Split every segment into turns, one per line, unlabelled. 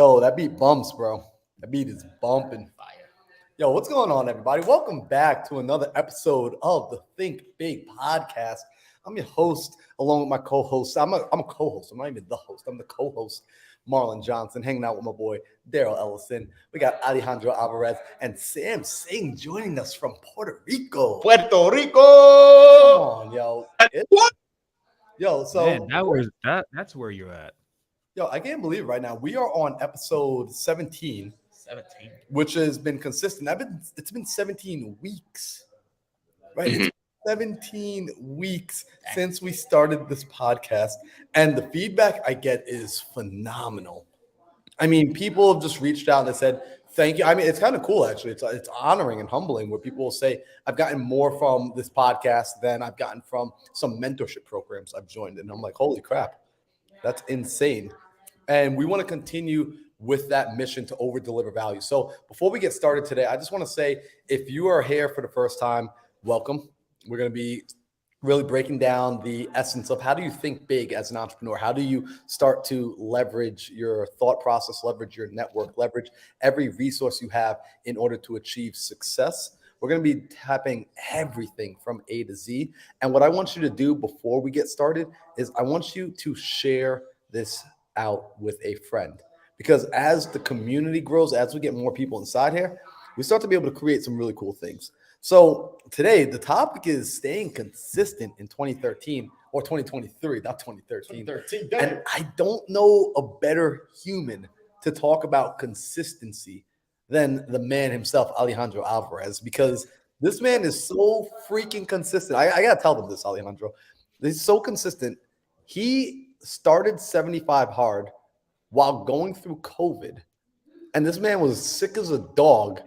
Yo, that beat bumps, bro. That beat is bumping.
Fire.
Yo, what's going on, everybody? Welcome back to another episode of the Think Big podcast. I'm your host, along with my co-host. I'm a co-host. I'm not even the host. I'm the co-host, Marlon Johnson, hanging out with my boy, Daryl Ellison. We got Alejandro Alvarez and Sam Singh joining us from Puerto Rico.
Puerto Rico.
Come on, yo.
What?
Yo, so
Man, that's where you're at.
yo, I can't believe it right now. We are on episode 17.
17.
Which has been consistent. It's been 17 weeks, right? It's 17 weeks since we started this podcast, and the feedback I get is phenomenal. I mean, people have just reached out and said thank you. I mean, it's kind of cool actually. It's honoring and humbling where people will say I've gotten more from this podcast than I've gotten from some mentorship programs I've joined, and I'm like, holy crap, that's insane. And we want to continue with that mission to over deliver value. So before we get started today, I just want to say, if you are here for the first time, welcome. We're going to be really breaking down the essence of how do you think big as an entrepreneur? How do you start to leverage your thought process, leverage your network, leverage every resource you have in order to achieve success? We're going to be tapping everything from A to Z. And what I want you to do before we get started is I want you to share this out with a friend. Because as the community grows, as we get more people inside here, we start to be able to create some really cool things. So today, the topic is staying consistent in 2013 or 2023, not 2013.
2013.
And I don't know a better human to talk about consistency than the man himself, Alejandro Alvarez, because this man is so freaking consistent. I got to tell them this, Alejandro. He's so consistent. He started 75 Hard while going through COVID. And this man was sick as a dog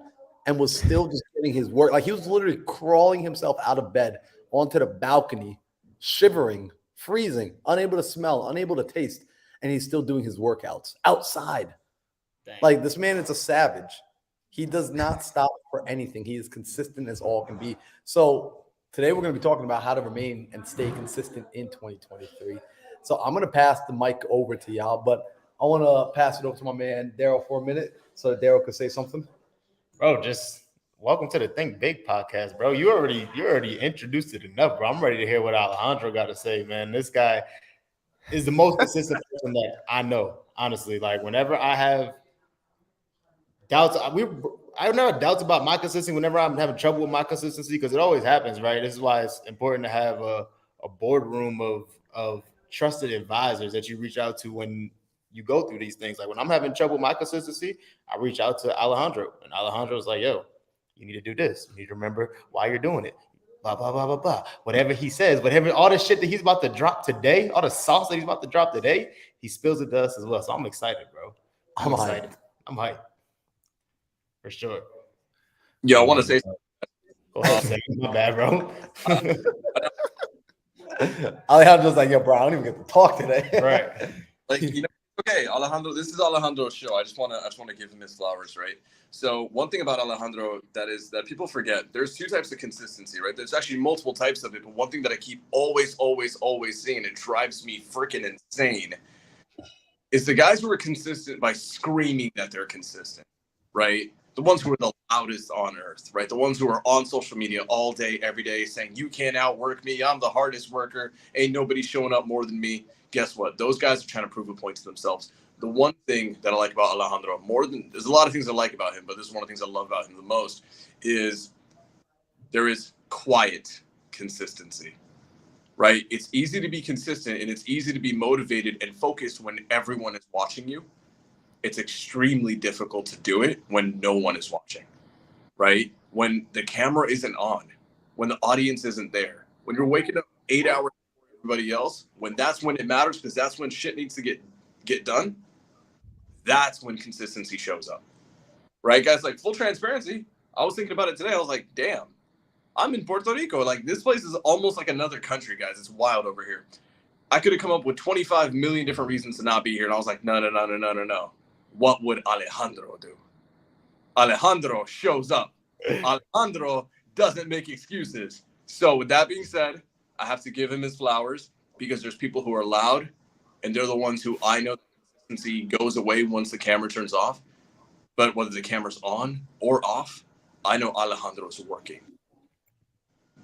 and was still just getting his work. Like, he was literally crawling himself out of bed onto the balcony, shivering, freezing, unable to smell, unable to taste. And he's still doing his workouts outside.
Dang.
Like, this man is a savage. He does not stop for anything. He is consistent as all can be. So today we're going to be talking about how to remain and stay consistent in 2023. So I'm going to pass the mic over to y'all, but I want to pass it over to my man, Daryl, for a minute so that Daryl could say something.
Bro, just welcome to the Think Big podcast, bro. You already introduced it enough, bro. I'm ready to hear what Alejandro got to say, man. This guy is the most consistent person that I know, honestly. Like, whenever I have doubts, I don't have doubts about my consistency whenever I'm having trouble with my consistency, because it always happens, right? This is why it's important to have a boardroom of trusted advisors that you reach out to when you go through these things. Like, when I'm having trouble with my consistency, I reach out to Alejandro, and Alejandro's like, yo, you need to do this. You need to remember why you're doing it. Blah, blah, blah, blah, blah. Whatever he says, whatever, all the shit that he's about to drop today, all the sauce that he's about to drop today, he spills it to us as well. So I'm excited, bro. I'm excited. I'm hyped. For sure.
Yo, I want to say
Go ahead, say it. My bad, bro.
Alejandro's like, yo, bro, I don't even get to talk today.
Right.
like, okay, Alejandro, this is Alejandro's show. I just want to give him his flowers, right? So one thing about Alejandro that people forget, there's two types of consistency, right? There's actually multiple types of it, but one thing that I keep always seeing, it drives me freaking insane, is the guys who are consistent by screaming that they're consistent, right? The ones who are the loudest on earth, right? The ones who are on social media all day, every day, saying, you can't outwork me. I'm the hardest worker. Ain't nobody showing up more than me. Guess what? Those guys are trying to prove a point to themselves. The one thing that I like about Alejandro, there's a lot of things I like about him, but this is one of the things I love about him the most, is there is quiet consistency, right? It's easy to be consistent and it's easy to be motivated and focused when everyone is watching you. It's extremely difficult to do it when no one is watching, right? When the camera isn't on, when the audience isn't there, when you're waking up 8 hours before everybody else, that's when it matters, because that's when shit needs to get done. That's when consistency shows up, right, guys? Like, full transparency, I was thinking about it today. I was like, damn, I'm in Puerto Rico. Like, this place is almost like another country, guys. It's wild over here. I could have come up with 25 million different reasons to not be here, and I was like, no. What would Alejandro do? Alejandro shows up. Alejandro doesn't make excuses. So with that being said, I have to give him his flowers, because there's people who are loud, and they're the ones who I know consistency goes away once the camera turns off. But whether the camera's on or off, I know Alejandro's working.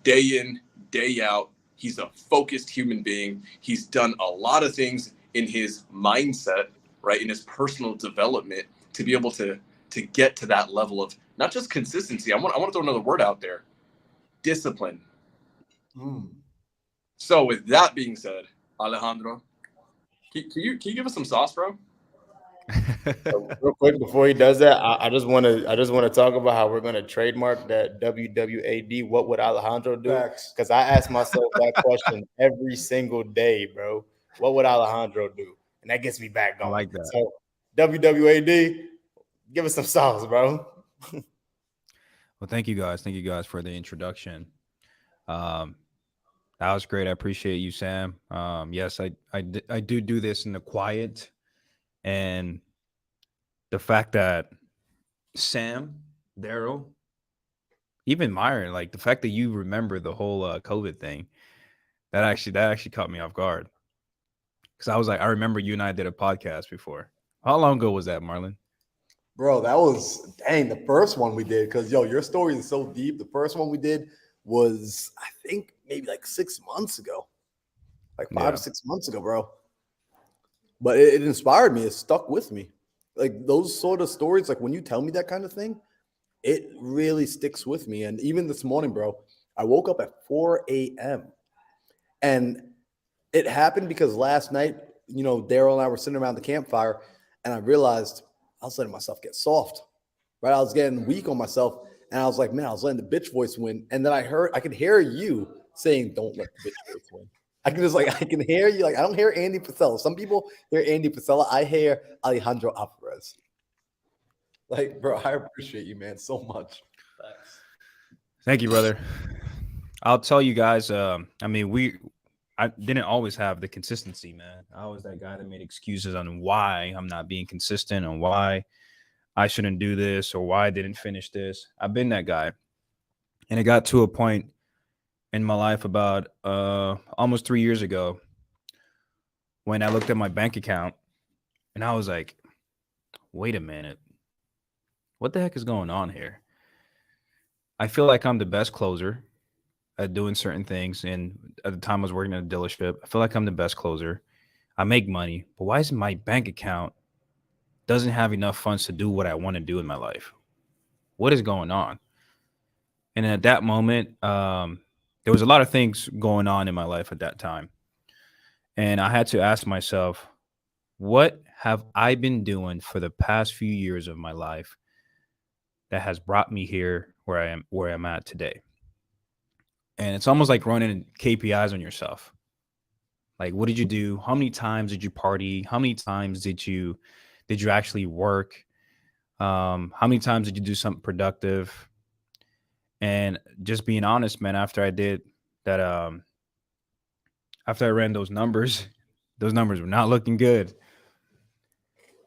Day in, day out, he's a focused human being. He's done a lot of things in his mindset, right, in his personal development to be able to get to that level of not just consistency. I want to throw another word out there: discipline. So with that being said, Alejandro, can you give us some sauce, bro?
Real quick before he does that, I just want to talk about how we're going to trademark that WWAD. What would Alejandro do? Because I ask myself that question every single day, bro. What would Alejandro do? And that gets me back going.
I like that.
So WWAD, give us some sauce, bro.
Well, thank you guys for the introduction. That was great. I appreciate you, Sam. Yes, I do this in the quiet. And the fact that Sam, Daryl, even Myron, like the fact that you remember the whole COVID thing, that actually caught me off guard. Because I was like, I remember you and I did a podcast before. How long ago was that, Marlon?
Bro, that was the first one we did. Because your story is so deep. The first one we did was, I think, maybe like 6 months ago, like 5 or 6 months ago, bro. But it inspired me. It stuck with me. Like those sort of stories, like when you tell me that kind of thing, it really sticks with me. And even this morning, bro, I woke up at 4 a.m. And it happened because last night, Daryl and I were sitting around the campfire, and I realized I was letting myself get soft, right? I was getting weak on myself. And I was like, man, I was letting the bitch voice win. And then I could hear you saying, don't let the bitch voice win. I can hear you. Like, I don't hear Andy Pasella. Some people hear Andy Pasella. I hear Alejandro Alvarez. Like, bro, I appreciate you, man, so much.
Thanks.
Thank you, brother. I'll tell you guys, I didn't always have the consistency, man. I was that guy that made excuses on why I'm not being consistent and why I shouldn't do this or why I didn't finish this. I've been that guy. And it got to a point in my life about almost 3 years ago when I looked at my bank account and I was like, wait a minute. What the heck is going on here? I feel like I'm the best closer at doing certain things. And at the time I was working at a dealership, I feel like I'm the best closer. I make money, but why is my bank account doesn't have enough funds to do what I want to do in my life? What is going on? And at that moment, there was a lot of things going on in my life at that time. And I had to ask myself, what have I been doing for the past few years of my life that has brought me here where I'm at today? And it's almost like running KPIs on yourself. Like, what did you do? How many times did you party? How many times did you actually work? How many times did you do something productive? And just being honest, man, after I did that, after I ran those numbers were not looking good.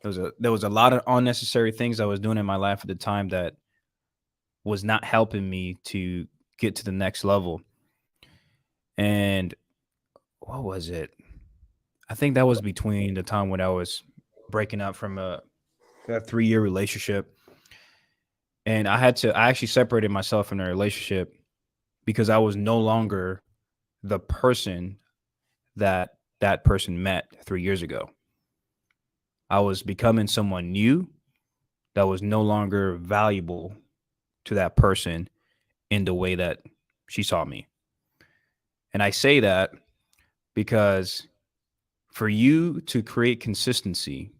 There was a lot of unnecessary things I was doing in my life at the time that was not helping me to get to the next level. And what was it? I think that was between the time when I was breaking up from a 3-year relationship. And I actually separated myself from the relationship because I was no longer the person that person met 3 years ago. I was becoming someone new that was no longer valuable to that person in the way that she saw me. And I say that because for you to create consistency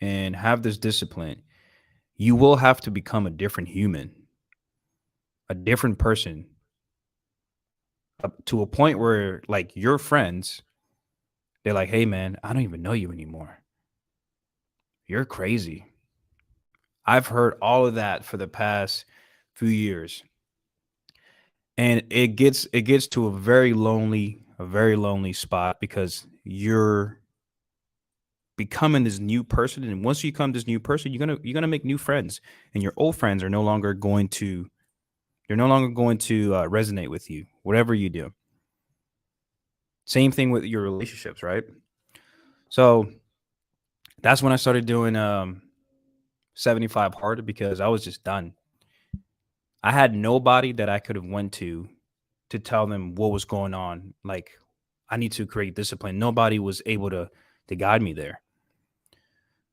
and have this discipline, you will have to become a different human, a different person, to a point where, like, your friends, they're like, hey, man, I don't even know you anymore. You're crazy. I've heard all of that for the past few years. And it gets to a very lonely spot because you're becoming this new person. And once you become this new person, you're gonna make new friends, and your old friends are no longer going to resonate with you, whatever you do. Same thing with your relationships, right? So That's when I started doing 75 hard because I was just done. I had nobody that I could have went to tell them what was going on. Like, I need to create discipline. Nobody was able to guide me there.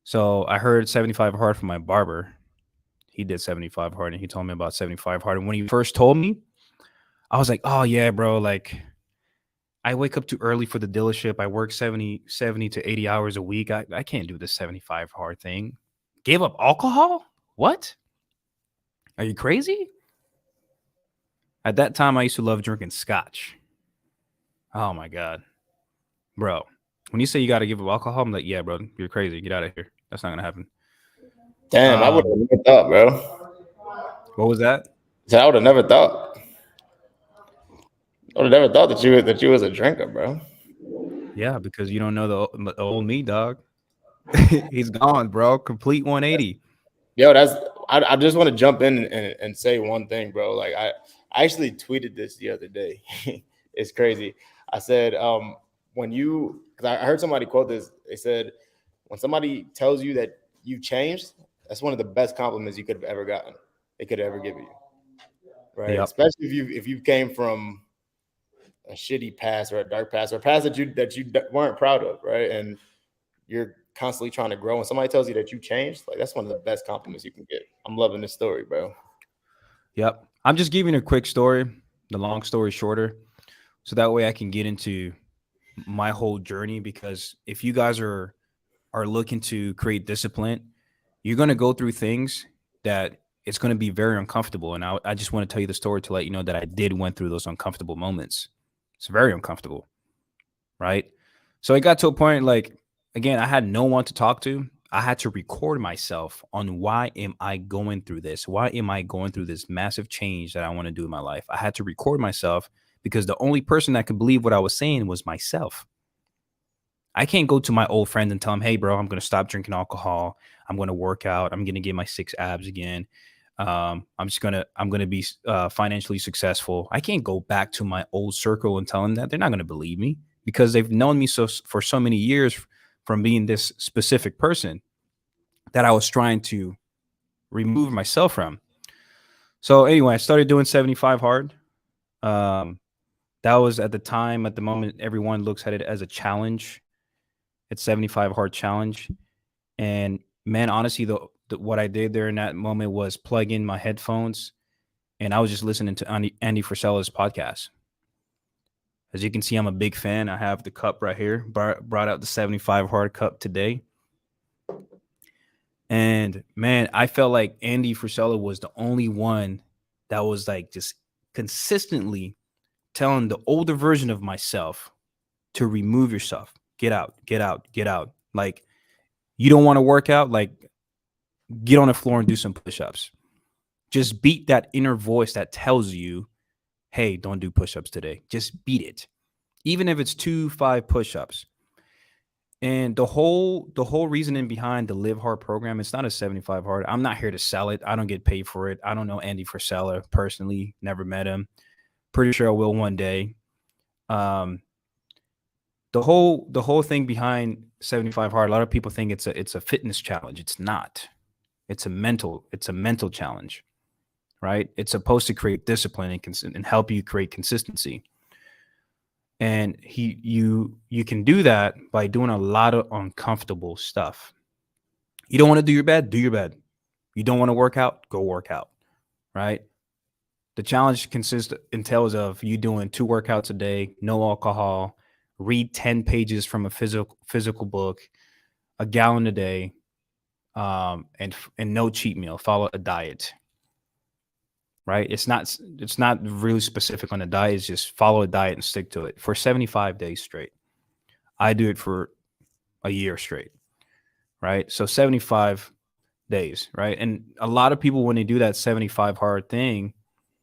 So I heard 75 hard from my barber. He did 75 hard and he told me about 75 hard. And when he first told me, I was like, oh yeah, bro. Like, I wake up too early for the dealership. I work 70 to 80 hours a week. I can't do this 75 hard thing. Gave up alcohol? What? Are you crazy? At that time, I used to love drinking scotch. Oh my God. Bro, when you say you got to give up alcohol, I'm like, yeah, bro, you're crazy. Get out of here. That's not going to happen.
Damn, I would have never thought, bro.
What was that?
So I would have never thought. I would have never thought that you was a drinker, bro.
Yeah, because you don't know the old me, dog. He's gone, bro. Complete 180.
Yo, I just want to jump in and say one thing, bro. Like I actually tweeted this the other day. It's crazy. I said, because I heard somebody quote this. They said, when somebody tells you that you've changed, that's one of the best compliments you could have ever gotten. They could ever give you. Right.
Yep.
Especially if you came from a shitty past or a dark past or a past that you weren't proud of, right? And you're constantly trying to grow, and somebody tells you that you changed, like that's one of the best compliments you can get. I'm loving this story, bro.
Yep. I'm just giving a quick story, the long story shorter, so that way I can get into my whole journey. Because if you guys are looking to create discipline, you're going to go through things that it's going to be very uncomfortable. And I just want to tell you the story to let you know that I did went through those uncomfortable moments. It's very uncomfortable, right? So it got to a point, like, again, I had no one to talk to. I had to record myself on why am I going through this? Why am I going through this massive change that I want to do in my life? I had to record myself because the only person that could believe what I was saying was myself. I can't go to my old friend and tell him, hey, bro, I'm going to stop drinking alcohol. I'm going to work out. I'm going to get my 6 abs again. I'm going to be financially successful. I can't go back to my old circle and tell them that. They're not going to believe me because they've known me for so many years from being this specific person that I was trying to remove myself from. So anyway, I started doing 75 hard. That was at the moment, everyone looks at it as a challenge. It's 75 hard challenge. And man, honestly, what I did there in that moment was plug in my headphones and I was just listening to Andy Frisella's podcast. As you can see, I'm a big fan. I have the cup right here. Brought out the 75 hard cup today. And man, I felt like Andy Frisella was the only one that was like just consistently telling the older version of myself to remove yourself. Get out, get out, get out. Like, you don't want to work out? Like, get on the floor and do some push-ups. Just beat that inner voice that tells you, hey, don't do push-ups today. Just beat it. Even if it's 5 push-ups. And the whole reasoning behind the Live Hard program, it's not a 75 hard. I'm not here to sell it. I don't get paid for it. I don't know Andy Frisella personally. Never met him. Pretty sure I will one day. The whole thing behind 75 hard, a lot of people think it's a fitness challenge. It's not. It's a mental challenge, right? It's supposed to create discipline and help you create consistency. And you can do that by doing a lot of uncomfortable stuff. You don't want to do your bed? Do your bed. You don't want to work out? Go work out, right? The challenge entails of you doing 2 workouts a day, no alcohol, read 10 pages from a physical book, a gallon a day, and no cheat meal. Follow a diet, right? It's not really specific on a diet. It's just follow a diet and stick to it for 75 days straight. I do it for a year straight, right? So 75 days, right? And a lot of people, when they do that 75 hard thing,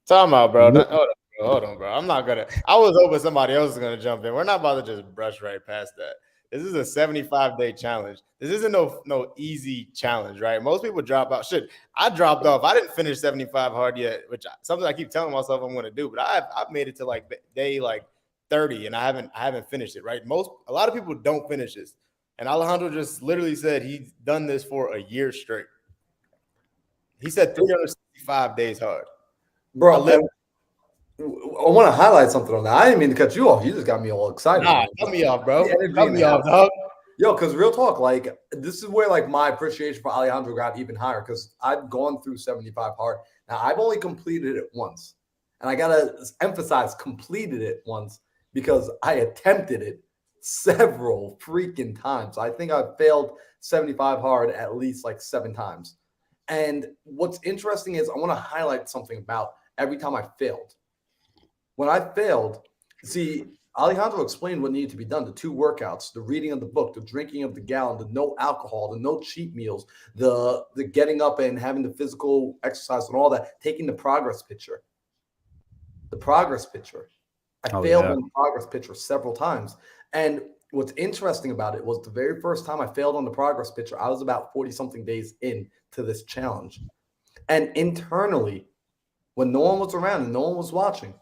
Talking about, bro. Hold on, bro. I'm not gonna. I was hoping somebody else is gonna jump in. We're not about to just brush right past that. This is a 75-day challenge. This isn't no easy challenge, right? Most people drop out. Shit, I dropped off. I didn't finish 75 hard yet, which something I keep telling myself I'm gonna do. But I've made it to like day like 30, and I haven't finished it. Right? A lot of people don't finish this. And Alejandro just literally said he's done this for a year straight. He said 365 days hard.
Bro, I want to highlight something on that. I didn't mean to cut you off. You just got me all excited.
Nah, cut me off, bro.
The energy
Cut
in
me
the
off,
house.
dog.
Yo, because real talk, like this is where like my appreciation for Alejandro got even higher because I've gone through 75 hard. Now I've only completed it once, and I gotta emphasize completed it once because I attempted it several freaking times. I think I've failed 75 hard at least like 7 times. And what's interesting is I want to highlight something about every time I failed. When I failed, see, Alejandro explained what needed to be done: the 2 workouts, the reading of the book, the drinking of the gallon, the no alcohol, the no cheat meals, the getting up and having the physical exercise and all that, taking the progress picture. The progress picture. I failed on the progress picture several times. And what's interesting about it was the very first time I failed on the progress picture, I was about 40-something days into this challenge. And internally, when no one was around and no one was watching,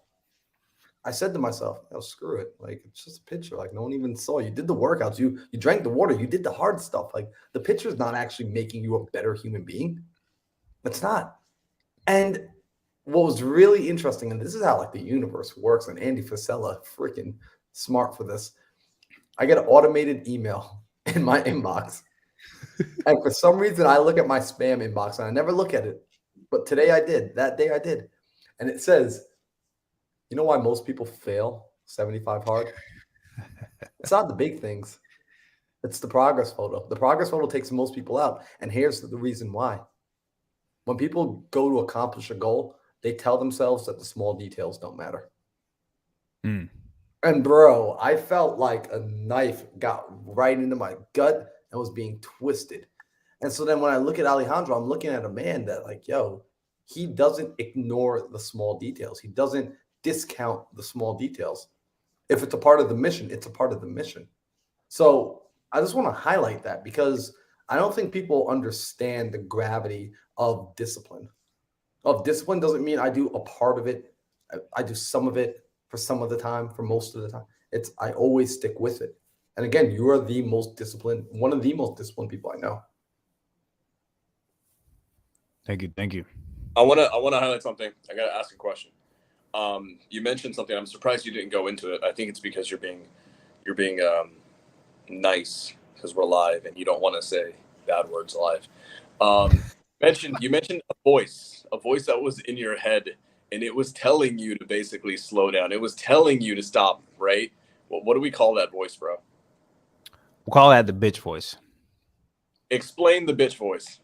I said to myself, oh, screw it. Like, it's just a picture. Like, no one even saw you. Did the workouts. You drank the water. You did the hard stuff. Like, the picture's not actually making you a better human being. It's not. And what was really interesting, and this is how, like, the universe works, and Andy Frisella, freaking smart for this. I get an automated email in my inbox. And for some reason, I look at my spam inbox, and I never look at it. But today I did. That day I did. And it says, you know why most people fail 75 hard? It's not the big things. It's the progress photo. The progress photo takes most people out. And here's the reason why. When people go to accomplish a goal, they tell themselves that the small details don't matter.
Mm.
And bro, I felt like a knife got right into my gut and was being twisted. And so then when I look at Alejandro, I'm looking at a man that, like, yo, he doesn't ignore the small details. He doesn't discount the small details. If it's a part of the mission, it's a part of the mission. So I just want to highlight that because I don't think people understand the gravity of discipline. Discipline doesn't mean I do a part of it. I do some of it for some of the time, for most of the time. I always stick with it. And again, you are the most disciplined, one of the most disciplined people I know.
Thank you.
I wanna highlight something. I gotta ask a question. You mentioned something. I'm surprised you didn't go into it. I think it's because you're being nice because we're live and you don't want to say bad words live. You mentioned a voice that was in your head, and it was telling you to basically slow down. It was telling you to stop, right? Well, what do we call that voice, bro?
We'll call that the bitch voice.
Explain the bitch voice.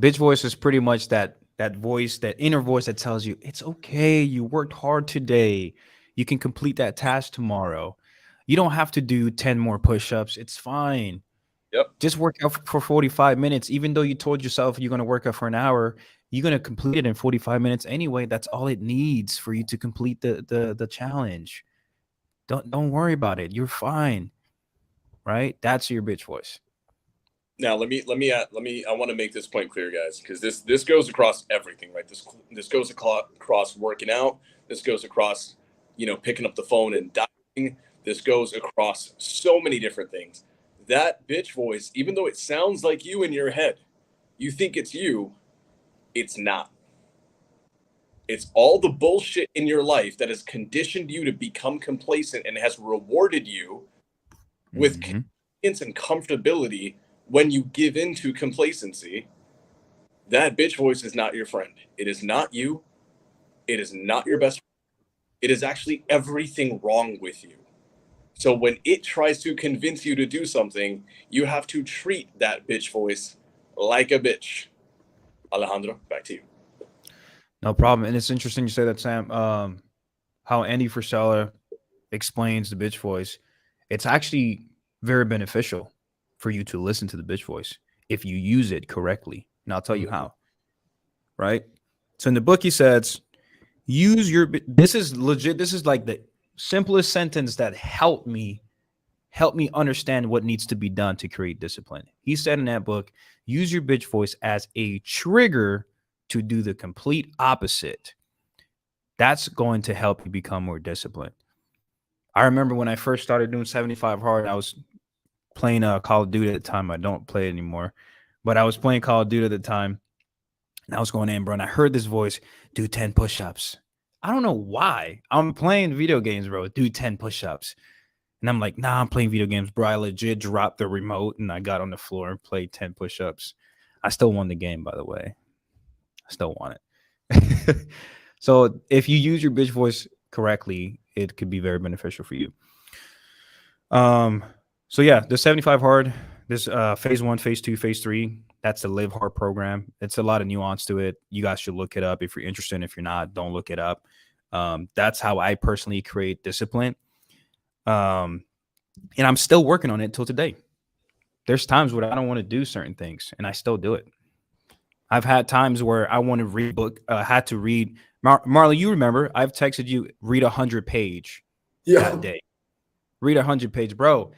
Bitch voice is pretty much that voice, that inner voice that tells you it's okay. You worked hard today. You can complete that task tomorrow. You don't have to do 10 more push-ups. It's fine.
Yep.
Just work out for 45 minutes. Even though you told yourself you're going to work out for an hour, you're going to complete it in 45 minutes anyway. That's all it needs for you to complete the challenge. Don't worry about it. You're fine. Right? That's your bitch voice.
Now, I want to make this point clear, guys, because this goes across everything, right? This goes across working out. This goes across, picking up the phone and dialing. This goes across so many different things. That bitch voice, even though it sounds like you in your head, you think it's you, it's not. It's all the bullshit in your life that has conditioned you to become complacent and has rewarded you with convenience and comfortability. When you give into complacency, that bitch voice is not your friend. It is not you. It is not your best friend. It is actually everything wrong with you. So when it tries to convince you to do something, you have to treat that bitch voice like a bitch. Alejandro, back to you.
No problem. And it's interesting you say that, Sam. How Andy Frisella explains the bitch voice. It's actually very beneficial for you to listen to the bitch voice if you use it correctly. And I'll tell you how. Right? So in the book, he says, this is legit. This is like the simplest sentence that helped me understand what needs to be done to create discipline. He said in that book, use your bitch voice as a trigger to do the complete opposite. That's going to help you become more disciplined. I remember when I first started doing 75 hard, I was playing Call of Duty at the time. I don't play it anymore, but I was playing Call of Duty at the time, and I was going in, bro, and I heard this voice, do 10 push-ups. I don't know why. I'm playing video games, bro. Do 10 push-ups. And I'm like, nah, I'm playing video games, bro. I legit dropped the remote and I got on the floor and played 10 push-ups. I still won the game, by the way. I still won it. So if you use your bitch voice correctly, it could be very beneficial for you. So yeah, the 75 hard, this phase 1, phase 2, phase 3, that's the Live Hard program. It's a lot of nuance to it. You guys should look it up. If you're interested, if you're not, don't look it up. That's how I personally create discipline. And I'm still working on it till today. There's times where I don't want to do certain things and I still do it. I've had times where I want to read book, had to read. Marlon, you remember, I've texted you, read 100-page that day. Read 100-page, bro.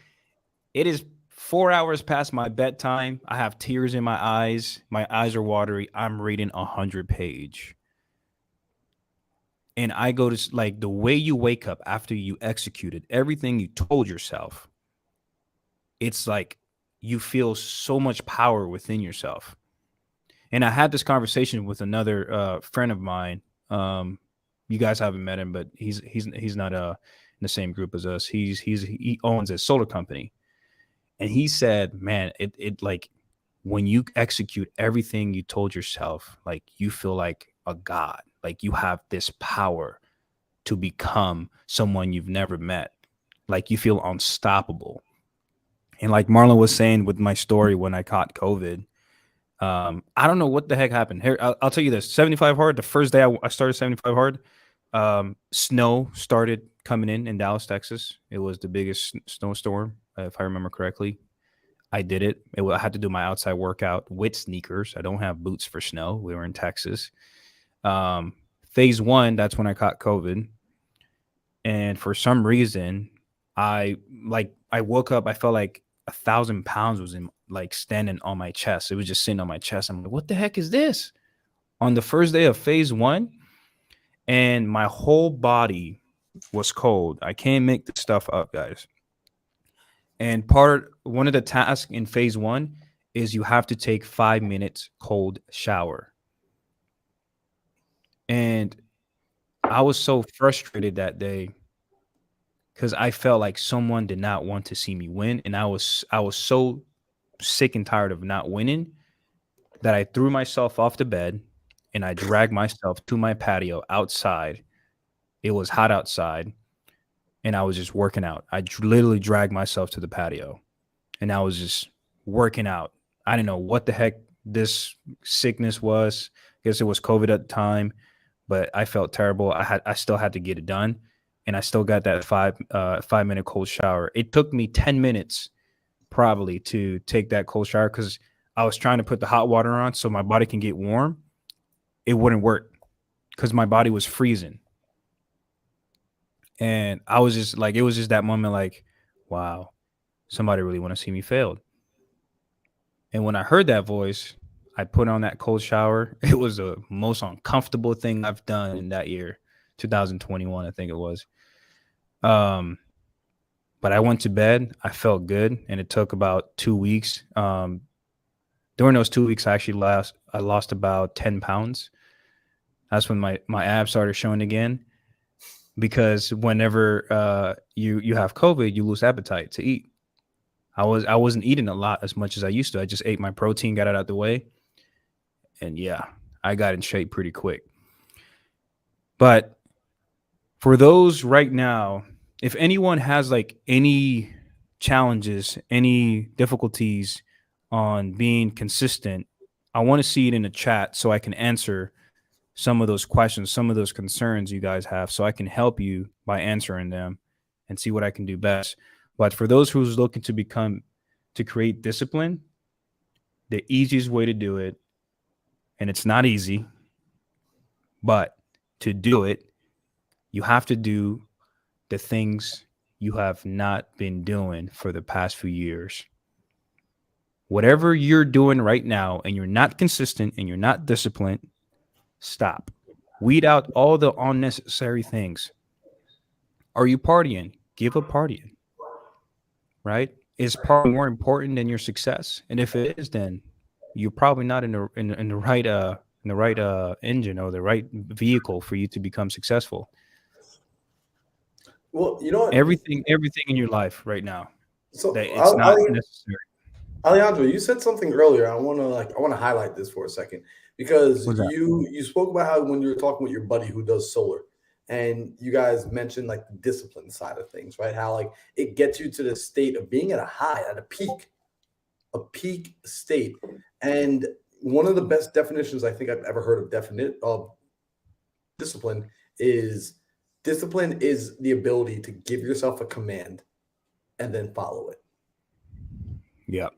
It is 4 hours past my bedtime. I have tears in my eyes. My eyes are watery. I'm reading 100-page. And I go to, like, the way you wake up after you executed everything you told yourself, it's like you feel so much power within yourself. And I had this conversation with another friend of mine. You guys haven't met him, but he's not in the same group as us. He owns a solar company. And he said, man, it like when you execute everything you told yourself, like you feel like a god. Like you have this power to become someone you've never met. Like you feel unstoppable. And like Marlon was saying with my story when I caught COVID, I don't know what the heck happened. Here, I'll tell you this. 75 hard, the first day I started 75 hard, snow started coming in Dallas, Texas. It was the biggest snowstorm, if I remember correctly. I did it. I had to do my outside workout with sneakers. I don't have boots for snow. We were in Texas. Phase 1, that's when I caught COVID. And for some reason, I woke up, I felt like 1,000 pounds was standing on my chest. It was just sitting on my chest. I'm like, what the heck is this? On the first day of phase 1, and my whole body was cold. I can't make this stuff up, guys. And one of the tasks in phase 1 is you have to take 5 minutes cold shower. And I was so frustrated that day because I felt like someone did not want to see me win. And I was so sick and tired of not winning that I threw myself off the bed and I dragged myself to my patio outside. It was hot outside and I was just working out. I literally dragged myself to the patio and I was just working out. I didn't know what the heck this sickness was. I guess it was COVID at the time, but I felt terrible. I still had to get it done. And I still got that 5 minute cold shower. It took me 10 minutes probably to take that cold shower because I was trying to put the hot water on so my body can get warm. It wouldn't work because my body was freezing. And I was just like, it was just that moment like, wow, somebody really want to see me failed. And when I heard that voice, I put on that cold shower. It was the most uncomfortable thing I've done in that year, 2021, I think it was. But I went to bed. I felt good, and it took about 2 weeks. During those 2 weeks, I lost about 10 pounds. That's when my abs started showing again. Because whenever you have COVID, you lose appetite to eat. I wasn't eating a lot as much as I used to. I just ate my protein, got it out the way, and yeah, I got in shape pretty quick. But for those right now, if anyone has like any challenges, any difficulties on being consistent, I want to see it in the chat so I can answer some of those questions, some of those concerns you guys have, so I can help you by answering them and see what I can do best. But for those who's looking to create discipline, the easiest way to do it, and it's not easy, but to do it, you have to do the things you have not been doing for the past few years. Whatever you're doing right now and you're not consistent and you're not disciplined, stop. Weed out all the unnecessary things. Are you partying? Give up partying. Right? is probably more important than your success. And if it is, then you're probably not in the right engine or the right vehicle for you to become successful.
Well, you know what?
Everything in your life right now
So,
that it's not necessary.
Alejandro, you said something earlier. I want to highlight this for a second because
What's that?
you spoke about how when you were talking with your buddy who does solar, and you guys mentioned like the discipline side of things, right? How like it gets you to the state of being at a high, at a peak state. And one of the best definitions I think I've ever heard of discipline is discipline is the ability to give yourself a command and then follow it.
Yeah.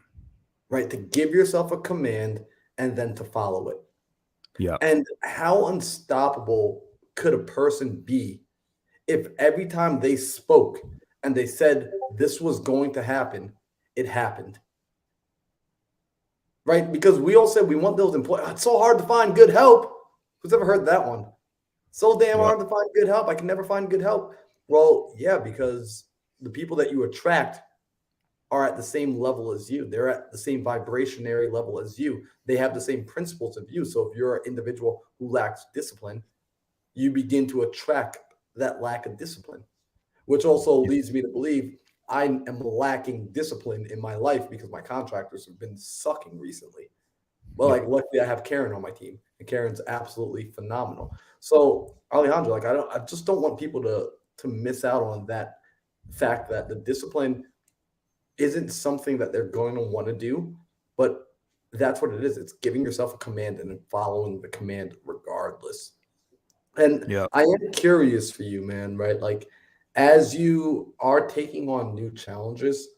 Right? To give yourself a command and then to follow it.
Yeah.
And how unstoppable could a person be if every time they spoke and they said this was going to happen, it happened? Right? Because we all said we want those employees. It's so hard to find good help. Who's ever heard that one? So damn hard to find good help. I can never find good help. Well, yeah, because the people that you attract are at the same level as you. They're at the same vibrationary level as you. They have the same principles of you. So if you're an individual who lacks discipline, you begin to attract that lack of discipline, which also leads me to believe I am lacking discipline in my life because my contractors have been sucking recently. Well, like luckily I have Karen on my team, and Karen's absolutely phenomenal. So Alejandro, like I just don't want people to miss out on that fact that the discipline isn't something that they're going to want to do, but that's what it is. It's giving yourself a command and then following the command regardless. And I am curious for you, man, right? Like as you are taking on new challenges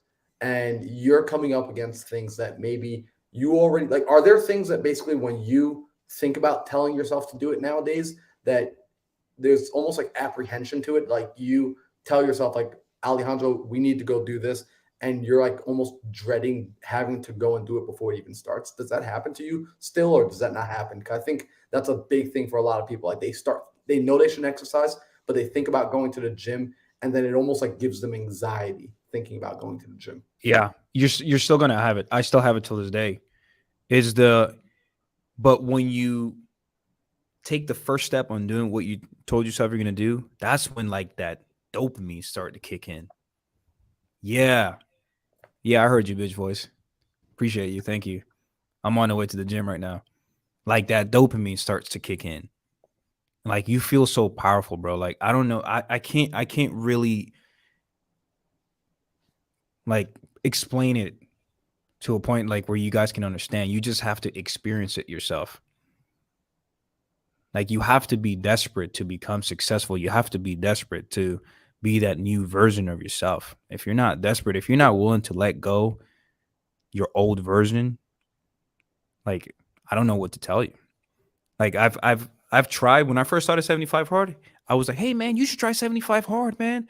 and you're coming up against things that maybe you already like, are there things that basically when you think about telling yourself to do it nowadays that there's almost like apprehension to it? Like you tell yourself like, Alejandro, we need to go do this. And you're like almost dreading having to go and do it before it even starts. Does that happen to you still, or does that not happen? Because I think that's a big thing for a lot of people. Like they know they shouldn't exercise, but they think about going to the gym, and then it almost like gives them anxiety thinking about going to the gym.
Yeah, you're still gonna have it. I still have it till this day. But when you take the first step on doing what you told yourself you're gonna do, that's when like that dopamine started to kick in. Yeah, I heard you, bitch voice. Appreciate you. Thank you. I'm on the way to the gym right now. Like that dopamine starts to kick in. Like you feel so powerful, bro. Like I don't know. I can't really like explain it to a point like where you guys can understand. You just have to experience it yourself. Like you have to be desperate to become successful. You have to be desperate to be that new version of yourself. If you're not desperate, if you're not willing to let go your old version, like I don't know what to tell you. Like I've tried. When I first started 75 Hard, I was like, hey man, you should try 75 Hard, man.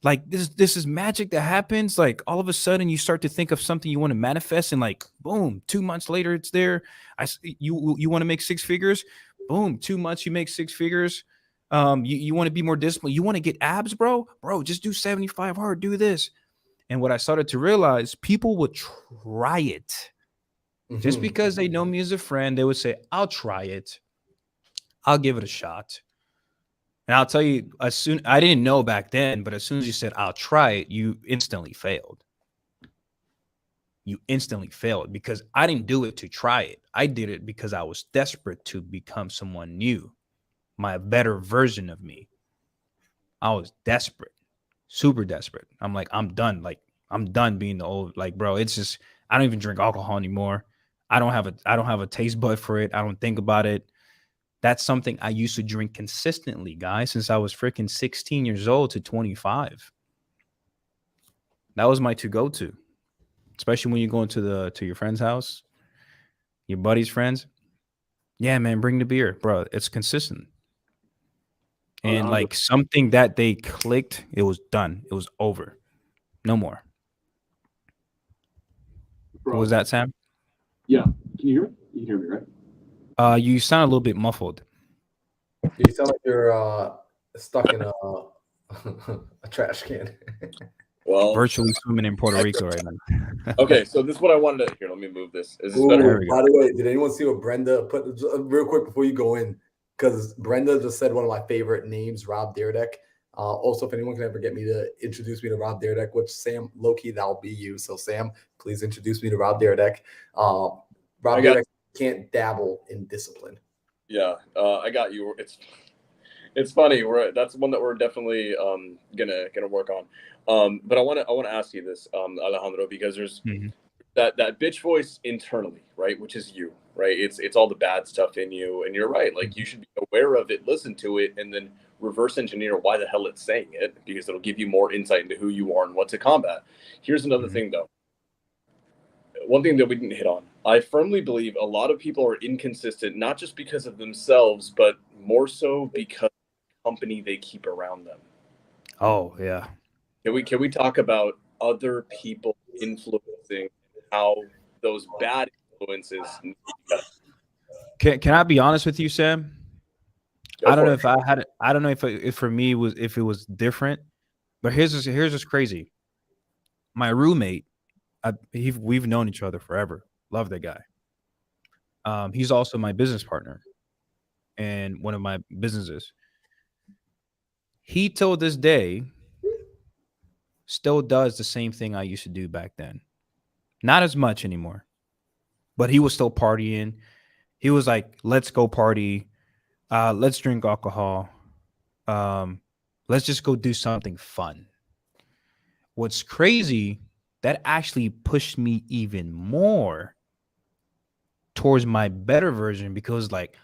Like this is magic that happens. Like all of a sudden you start to think of something you want to manifest, and like boom, 2 months later it's there. You want to make 6 figures, boom, 2 months you make 6 figures. You want to be more disciplined. You want to get abs, bro, just do 75 Hard, do this. And what I started to realize, people would try it. Just because they know me as a friend, they would say, I'll try it. I'll give it a shot. And I'll tell you, I didn't know back then, but as soon as you said, I'll try it, you instantly failed. You instantly failed because I didn't do it to try it. I did it because I was desperate to become someone new, my better version of me. I was desperate, super desperate. I'm like, I'm done. Like, I'm done being the old, like, bro, it's just, I don't even drink alcohol anymore. I don't have a taste bud for it. I don't think about it. That's something I used to drink consistently, guys, since I was freaking 16 years old to 25. That was my to-go-to, especially when you go into your friend's house, your buddy's friends. Yeah, man, bring the beer, bro. It's consistent. And like something that they clicked, it was done. It was over. No more. Bro. What was that, Sam?
Yeah. Can you hear me? You can hear me, right?
You sound a little bit muffled.
You sound like you're stuck in a trash can.
Well,
Virtually swimming in Puerto Rico right now.
okay, so this is what I wanted to. Here, let me move this. Is this
Ooh,
better?
There we go.
by the way, did anyone see what Brenda put real quick before you go in? Because Brenda just said one of my favorite names, Rob Dyrdek. Also, if anyone can ever get me to introduce me to Rob Dyrdek, which Sam, low-key, that'll be you. So Sam, please introduce me to Rob Dyrdek. Rob Dyrdek can't dabble in discipline.
Yeah, I got you. It's funny. That's one that we're definitely gonna work on. But I want to ask you this, Alejandro, because there's that bitch voice internally, right? Which is you, right? It's all the bad stuff in you, and you're right. Like you should be aware of it, listen to it, and then reverse engineer why the hell it's saying it, because it'll give you more insight into who you are and what to combat. Here's another thing, though. One thing that we didn't hit on. I firmly believe a lot of people are inconsistent, not just because of themselves, but more so because of the company they keep around them.
Oh yeah.
Can we talk about other people influencing how those bad influences?
Can I be honest with you, Sam?
Go
I don't
for
know
it.
if I had it. I don't know if for me if it was different. But here's what's crazy. My roommate, we've known each other forever. Love that guy. He's also my business partner and one of my businesses. He till this day still does the same thing I used to do back then. Not as much anymore, but he was still partying. He was like, let's go party. Let's drink alcohol. Let's just go do something fun. What's crazy, that actually pushed me even more towards my better version, because like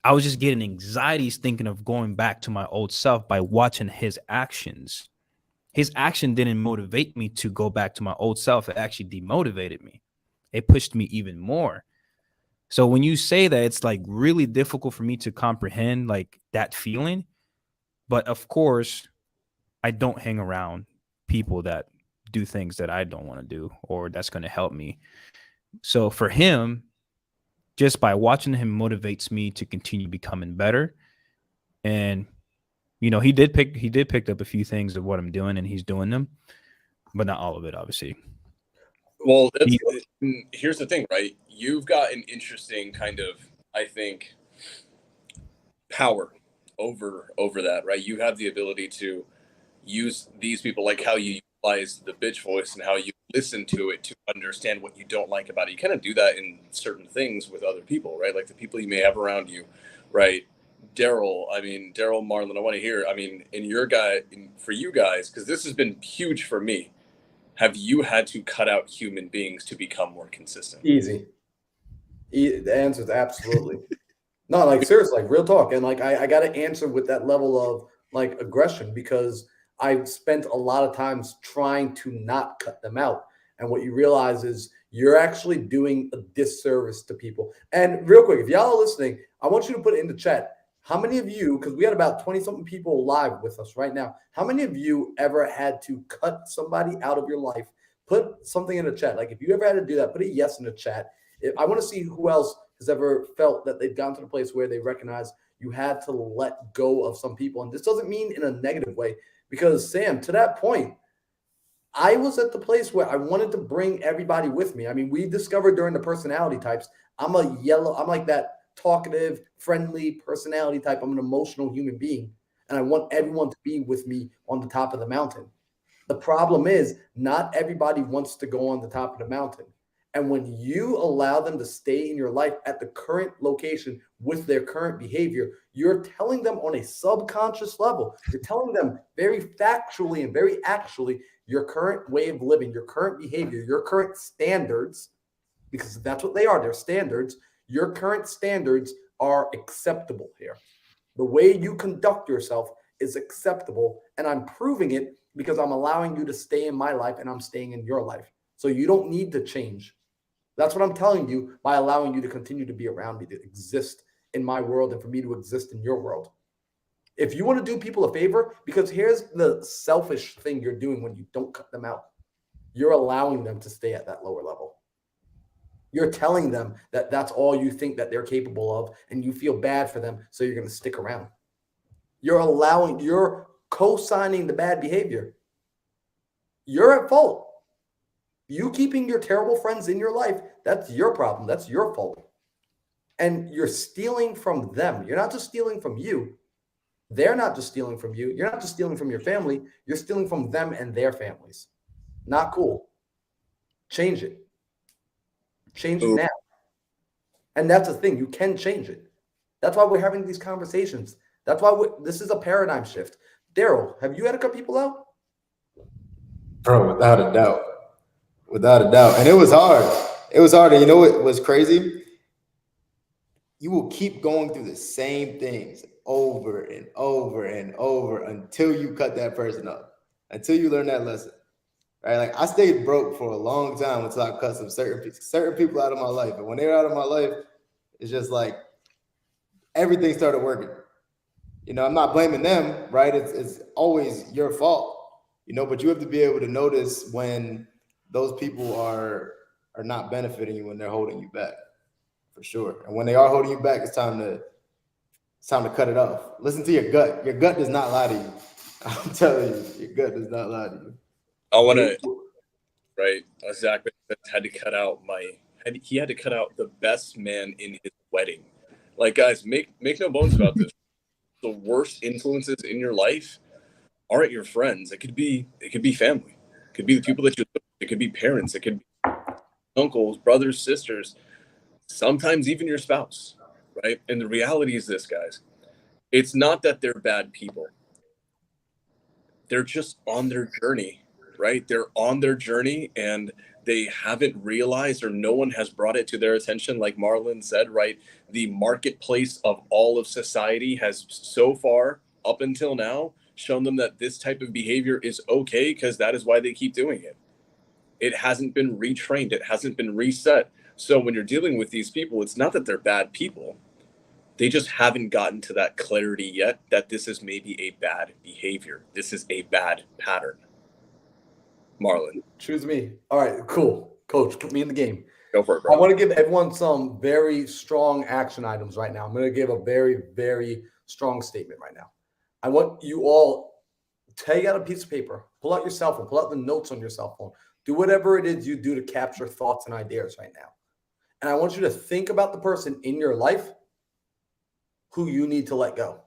I was just getting anxieties thinking of going back to my old self by watching his actions. His action didn't motivate me to go back to my old self. It actually demotivated me. It pushed me even more. So when you say that, it's like really difficult for me to comprehend like that feeling. But of course, I don't hang around people that do things that I don't want to do or that's going to help me. So for him, just by watching him motivates me to continue becoming better. And he did pick up a few things of what I'm doing, and he's doing them, but not all of it, obviously.
Well, here's the thing, right? You've got an interesting kind of, I think, power over that, right? You have the ability to use these people, like how you utilize the bitch voice and how you listen to it to understand what you don't like about it. You kind of do that in certain things with other people, right? Like the people you may have around you, right? Daryl, Marlon, I want to hear, for you guys, because this has been huge for me. Have you had to cut out human beings to become more consistent?
Easy. The answer is absolutely. No, like seriously, like real talk. And like I got to answer with that level of like aggression, because I've spent a lot of times trying to not cut them out. And what you realize is you're actually doing a disservice to people. And real quick, if y'all are listening, I want you to put it in the chat. How many of you, because we had about 20-something people live with us right now, how many of you ever had to cut somebody out of your life? Put something in the chat. Like if you ever had to do that, put a yes in the chat. I want to see who else has ever felt that they've gotten to the place where they recognize you had to let go of some people. And this doesn't mean in a negative way, because Sam, to that point, I was at the place where I wanted to bring everybody with me. I mean, we discovered during the personality types, I'm like that talkative, friendly personality type. I'm an emotional human being, and I want everyone to be with me on the top of the mountain. The problem is not everybody wants to go on the top of the mountain. And when you allow them to stay in your life at the current location with their current behavior, you're telling them on a subconscious level, you're telling them very factually and very actually your current way of living, your current behavior, your current standards, because that's what they are, they're standards. Your current standards are acceptable here. The way you conduct yourself is acceptable, and I'm proving it because I'm allowing you to stay in my life and I'm staying in your life. So you don't need to change. That's what I'm telling you by allowing you to continue to be around me, to exist in my world and for me to exist in your world. If you want to do people a favor, because here's the selfish thing you're doing when you don't cut them out. You're allowing them to stay at that lower level. You're telling them that that's all you think that they're capable of, and you feel bad for them, so you're going to stick around. You're co-signing the bad behavior. you're at fault. You keeping your terrible friends in your life, that's your problem. That's your fault. And you're stealing from them. You're not just stealing from you. They're not just stealing from you. You're not just stealing from your family. You're stealing from them and their families. Not cool. Change it. Change it now. And that's the thing. You can change it. That's why we're having these conversations. That's why this is a paradigm shift. Daryl, have you had to cut people out?
Bro, without a doubt. Without a doubt. And it was hard. It was hard. And you know what was crazy? You will keep going through the same things over and over and over until you cut that person up, until you learn that lesson. Right? Like I stayed broke for a long time until I cut some certain people out of my life. And when they're out of my life, it's just like everything started working. You know, I'm not blaming them, right? It's always your fault, you know, but you have to be able to notice when those people are not benefiting you, when they're holding you back, for sure. And when they are holding you back, it's time to cut it off. Listen to your gut. Your gut does not lie to you. I'm telling you, your gut does not lie to you.
I want to, right? Zach had to cut out he had to cut out the best man in his wedding. Like, guys, make no bones about this. The worst influences in your life aren't your friends. It could be family. It could be the people that you live with. It could be parents. It could be uncles, brothers, sisters, sometimes even your spouse, right? And the reality is this, guys. It's not that they're bad people. They're just on their journey, right? They're on their journey and they haven't realized, or no one has brought it to their attention. Like Marlon said, right? The marketplace of all of society has so far, up until now, shown them that this type of behavior is okay because that is why they keep doing it. It hasn't been retrained. It hasn't been reset. So when you're dealing with these people, it's not that they're bad people. They just haven't gotten to that clarity yet that this is maybe a bad behavior. This is a bad pattern. Marlon.
Choose me. All right, cool. Coach, put me in the game.
Go for it, bro.
I want to give everyone some very strong action items right now. I'm going to give a very, very strong statement right now. I want you all to take out a piece of paper, pull out your cell phone, pull out the notes on your cell phone. Do whatever it is you do to capture thoughts and ideas right now. And I want you to think about the person in your life who you need to let go.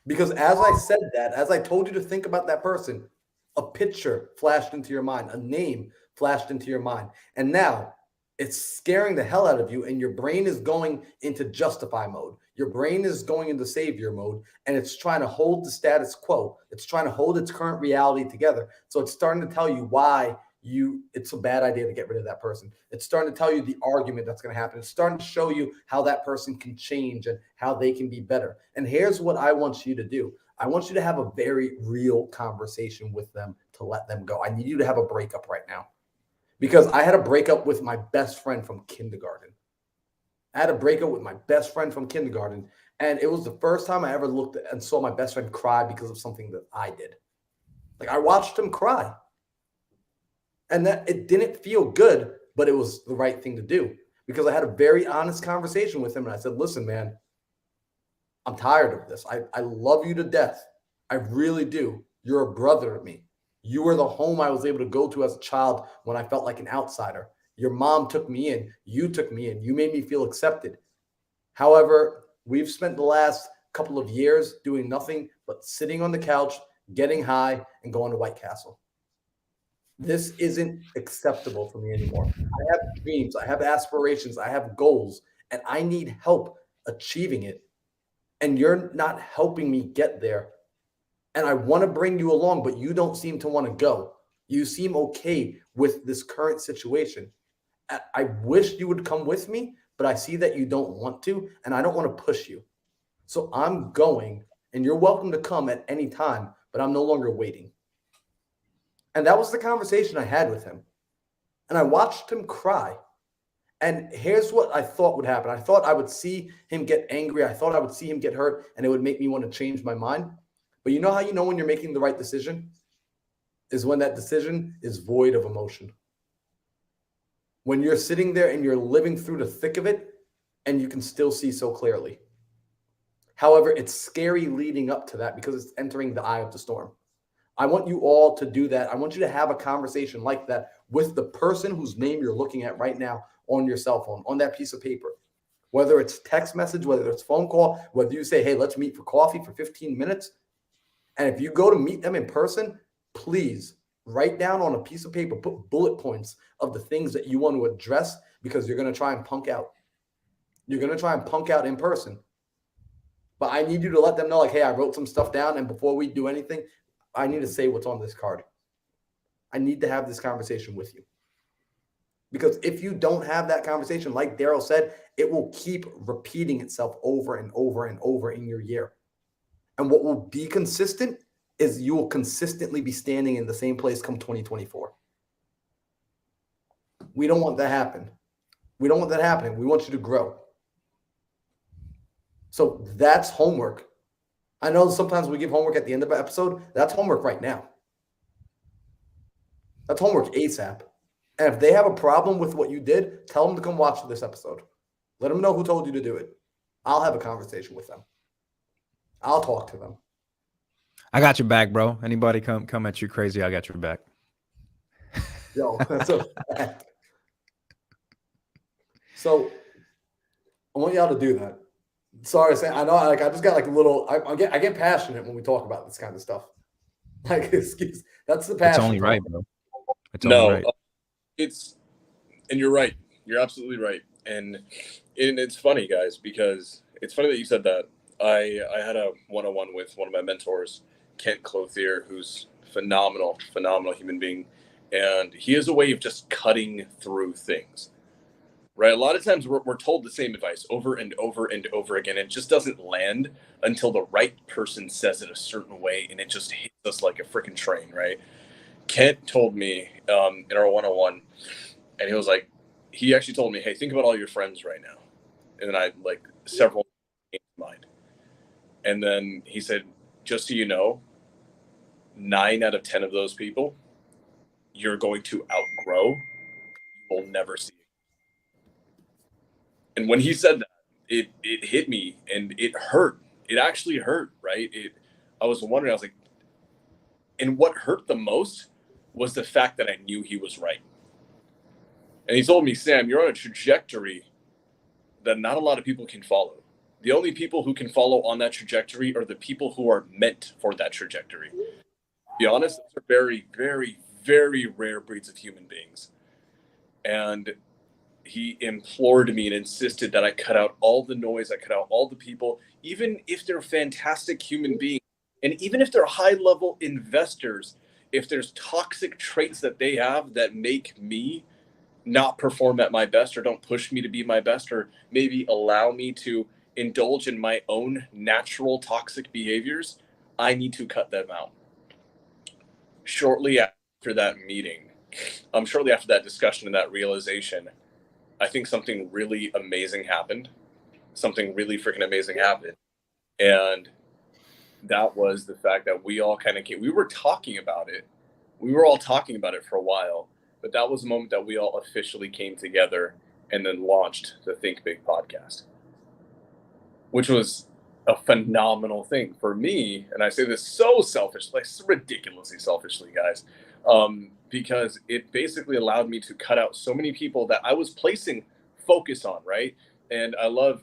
Because as I said that, as I told you to think about that person, a picture flashed into your mind, a name flashed into your mind. And now it's scaring the hell out of you and your brain is going into justify mode. Your brain is going into savior mode and it's trying to hold the status quo. It's trying to hold its current reality together. So it's starting to tell you why it's a bad idea to get rid of that person. It's starting to tell you the argument that's going to happen. It's starting to show you how that person can change and how they can be better. And here's what I want you to do. I want you to have a very real conversation with them to let them go. I need you to have a breakup right now because I had a breakup with my best friend from kindergarten. I had a breakup with my best friend from kindergarten, and it was the first time I ever looked at and saw my best friend cry because of something that I did. Like I watched him cry. And that it didn't feel good, but it was the right thing to do because I had a very honest conversation with him. And I said, listen, man, I'm tired of this. I love you to death. I really do. You're a brother to me. You were the home I was able to go to as a child when I felt like an outsider. Your mom took me in. You took me in. You made me feel accepted. However, we've spent the last couple of years doing nothing but sitting on the couch, getting high, and going to White Castle. This isn't acceptable for me anymore. I have dreams, I have aspirations, I have goals, and I need help achieving it. And you're not helping me get there. And I want to bring you along, but you don't seem to want to go. You seem okay with this current situation. I wish you would come with me, but I see that you don't want to, and I don't want to push you. So I'm going, and you're welcome to come at any time, but I'm no longer waiting. And that was the conversation I had with him. And I watched him cry. And here's what I thought would happen. I thought I would see him get angry. I thought I would see him get hurt, and it would make me want to change my mind. But you know how you know when you're making the right decision? Is when that decision is void of emotion. When you're sitting there and you're living through the thick of it, and you can still see so clearly. However, it's scary leading up to that because it's entering the eye of the storm. I want you all to do that. I want you to have a conversation like that with the person whose name you're looking at right now on your cell phone, on that piece of paper. Whether it's text message, whether it's phone call, whether you say, hey, let's meet for coffee for 15 minutes. And if you go to meet them in person, please write down on a piece of paper, put bullet points of the things that you want to address because you're going to try and punk out. You're going to try and punk out in person. But I need you to let them know, like, hey, I wrote some stuff down, and before we do anything, I need to say what's on this card. I need to have this conversation with you. Because if you don't have that conversation, like Daryl said, it will keep repeating itself over and over and over in your year. And what will be consistent is you will consistently be standing in the same place come 2024. We don't want that to happen. We don't want that happening. We want you to grow. So that's homework. I know sometimes we give homework at the end of an episode. That's homework right now. That's homework ASAP. And if they have a problem with what you did, tell them to come watch this episode. Let them know who told you to do it. I'll have a conversation with them. I'll talk to them.
I got your back, bro. Anybody come at you crazy, I got your back.
Yo, that's a fact. So I want y'all to do that. Sorry, I know. Like I just got like a little. I get passionate when we talk about this kind of stuff. Like excuse, that's the passion.
It's only right, bro. It's only right.
And you're right. You're absolutely right. And it's funny, guys, because it's funny that you said that. I had a one-on-one with one of my mentors, Kent Clothier, who's phenomenal human being, and he has a way of just cutting through things. Right? A lot of times we're told the same advice over and over and over again. It just doesn't land until the right person says it a certain way, and it just hits us like a freaking train, right? Kent told me in our one-on-one, and he was like, he actually told me, hey, think about all your friends right now. And then I like several came to mind. And then he said, just so you know, 9 out of 10 of those people you're going to outgrow. You'll never see. And when he said that, it hit me and it hurt. It actually hurt, right? I was wondering, I was like, and what hurt the most was the fact that I knew he was right. And he told me, Sam, you're on a trajectory that not a lot of people can follow. The only people who can follow on that trajectory are the people who are meant for that trajectory. To be honest, those are very, very, very rare breeds of human beings. And he implored me and insisted that I cut out all the noise, I cut out all the people, even if they're fantastic human beings, and even if they're high-level investors, if there's toxic traits that they have that make me not perform at my best or don't push me to be my best or maybe allow me to indulge in my own natural toxic behaviors, I need to cut them out. Shortly after that meeting, shortly after that discussion and that realization, I think something really amazing happened. Something really freaking amazing happened. And that was the fact that we all kind of came. We were talking about it. We were all talking about it for a while. But that was the moment that we all officially came together and then launched the Think Big podcast, which was a phenomenal thing for me. And I say this so selfish, like ridiculously selfishly, guys, because it basically allowed me to cut out so many people that I was placing focus on, right? And I love,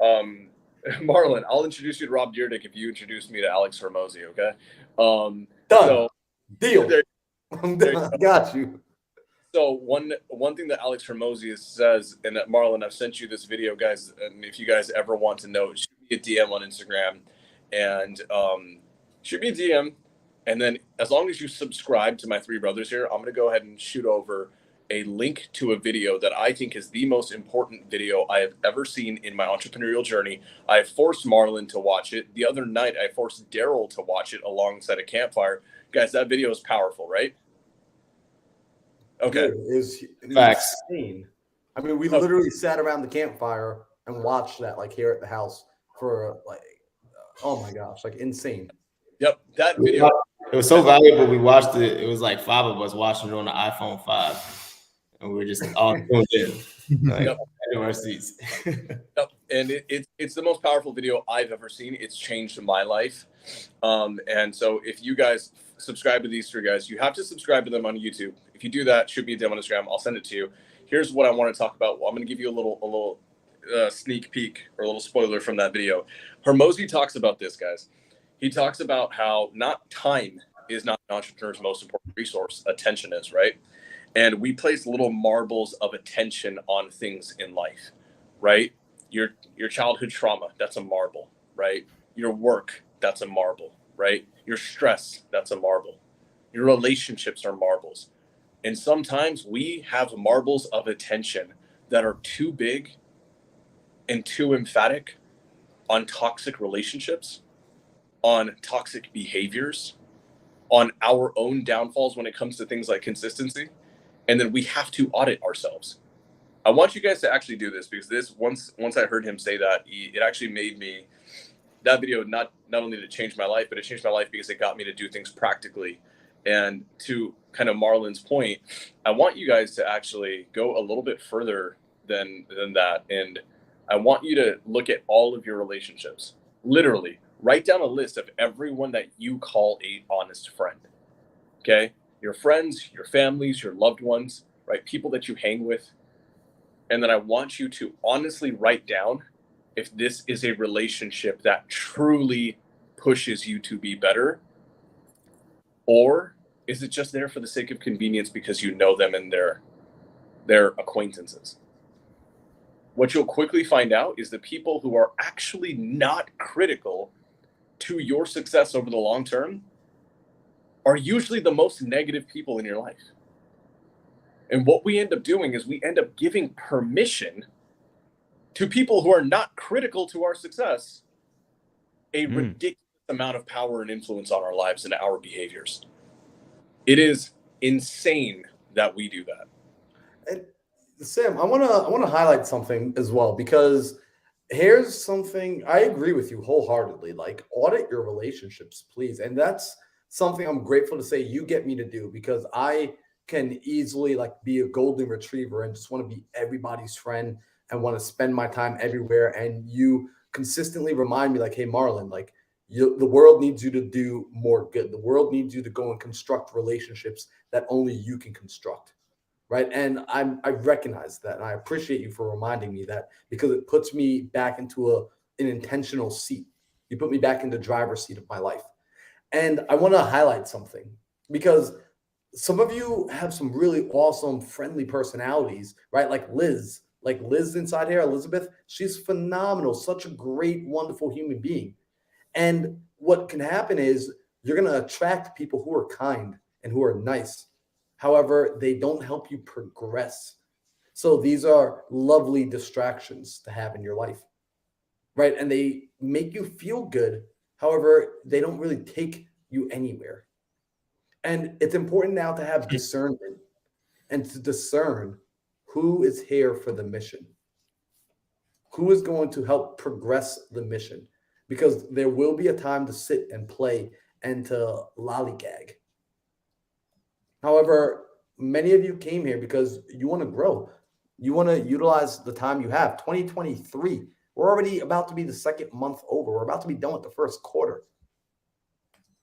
Marlon, I'll introduce you to Rob Dyrdek if you introduce me to Alex Hormozi, okay?
Done.
So,
Deal. Got you.
So one thing that Alex Hormozi says, and that Marlon, I've sent you this video, guys, and if you guys ever want to know, shoot me a DM on Instagram, and shoot me a DM, and then as long as you subscribe to my three brothers here, I'm going to go ahead and shoot over a link to a video that I think is the most important video I have ever seen in my entrepreneurial journey. I forced Marlon to watch it. The other night, I forced Daryl to watch it alongside a campfire. Guys, that video is powerful, right? Okay.
It is
Facts.
insane. I mean, we literally sat around the campfire and watched that, like here at the house for like, oh my gosh, like insane.
Yep, that video.
It was so valuable. We watched it. It was like 5 of us watching it on the iPhone 5, and we were just all tuned in, like, in our seats.
Yep. and it's the most powerful video I've ever seen. It's changed my life. And so if you guys subscribe to these 3 guys, you have to subscribe to them on YouTube. If you do that, shoot me a DM on Instagram. I'll send it to you. Here's what I want to talk about. Well, I'm going to give you a little sneak peek or a little spoiler from that video. Hormozi talks about this, guys. He talks about how not time is not an entrepreneur's most important resource. Attention is, right? And we place little marbles of attention on things in life, right? Your childhood trauma, that's a marble, right? Your work, that's a marble, right? Your stress, that's a marble. Your relationships are marbles. And sometimes we have marbles of attention that are too big and too emphatic on toxic relationships, on toxic behaviors, on our own downfalls when it comes to things like consistency. And then we have to audit ourselves. I want you guys to actually do this, because this once I heard him say that, it actually made me, that video not only did it change my life, but it changed my life because it got me to do things practically. And to kind of Marlon's point, I want you guys to actually go a little bit further than that. And I want you to look at all of your relationships. Literally, write down a list of everyone that you call a honest friend. Okay? Your friends, your families, your loved ones, right? People that you hang with. And then I want you to honestly write down if this is a relationship that truly pushes you to be better, or is it just there for the sake of convenience because you know them and their acquaintances? What you'll quickly find out is the people who are actually not critical to your success over the long term are usually the most negative people in your life. And what we end up doing is we end up giving permission to people who are not critical to our success a ridiculous amount of power and influence on our lives and our behaviors. It is insane that we do that.
And Sam, I wanna highlight something as well, because here's something I agree with you wholeheartedly. Like, audit your relationships, please. And that's something I'm grateful to say you get me to do, because I can easily like be a golden retriever and just want to be everybody's friend and want to spend my time everywhere. And you consistently remind me like, hey, Marlon, like the world needs you to do more good. The world needs you to go and construct relationships that only you can construct. Right. And I recognize that. And I appreciate you for reminding me that, because it puts me back into an intentional seat. You put me back in the driver's seat of my life. And I want to highlight something, because some of you have some really awesome, friendly personalities, right? Like Liz inside here, Elizabeth, she's phenomenal. Such a great, wonderful human being. And what can happen is you're going to attract people who are kind and who are nice. However, they don't help you progress. So these are lovely distractions to have in your life, right? And they make you feel good. However, they don't really take you anywhere. And it's important now to have discernment and to discern who is here for the mission, who is going to help progress the mission, because there will be a time to sit and play and to lollygag. However, many of you came here because you want to grow. You want to utilize the time you have. 2023, we're already about to be the second month over. We're about to be done with the first quarter.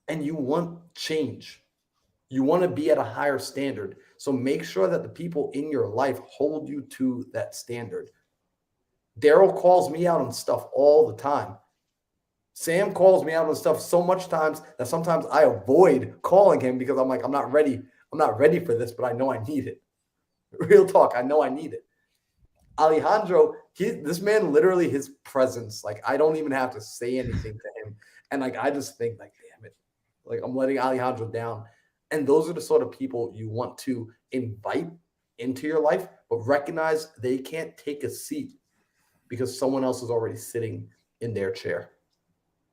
And you want change. You want to be at a higher standard. So make sure that the people in your life hold you to that standard. Daryl calls me out on stuff all the time. Sam calls me out on stuff so much times that sometimes I avoid calling him because I'm like, I'm not ready. I'm not ready for this, but I know I need it. Real talk. I know I need it. Alejandro, this man, literally his presence, like I don't even have to say anything to him. And like, I just think like, damn it. Like I'm letting Alejandro down. And those are the sort of people you want to invite into your life, but recognize they can't take a seat because someone else is already sitting in their chair.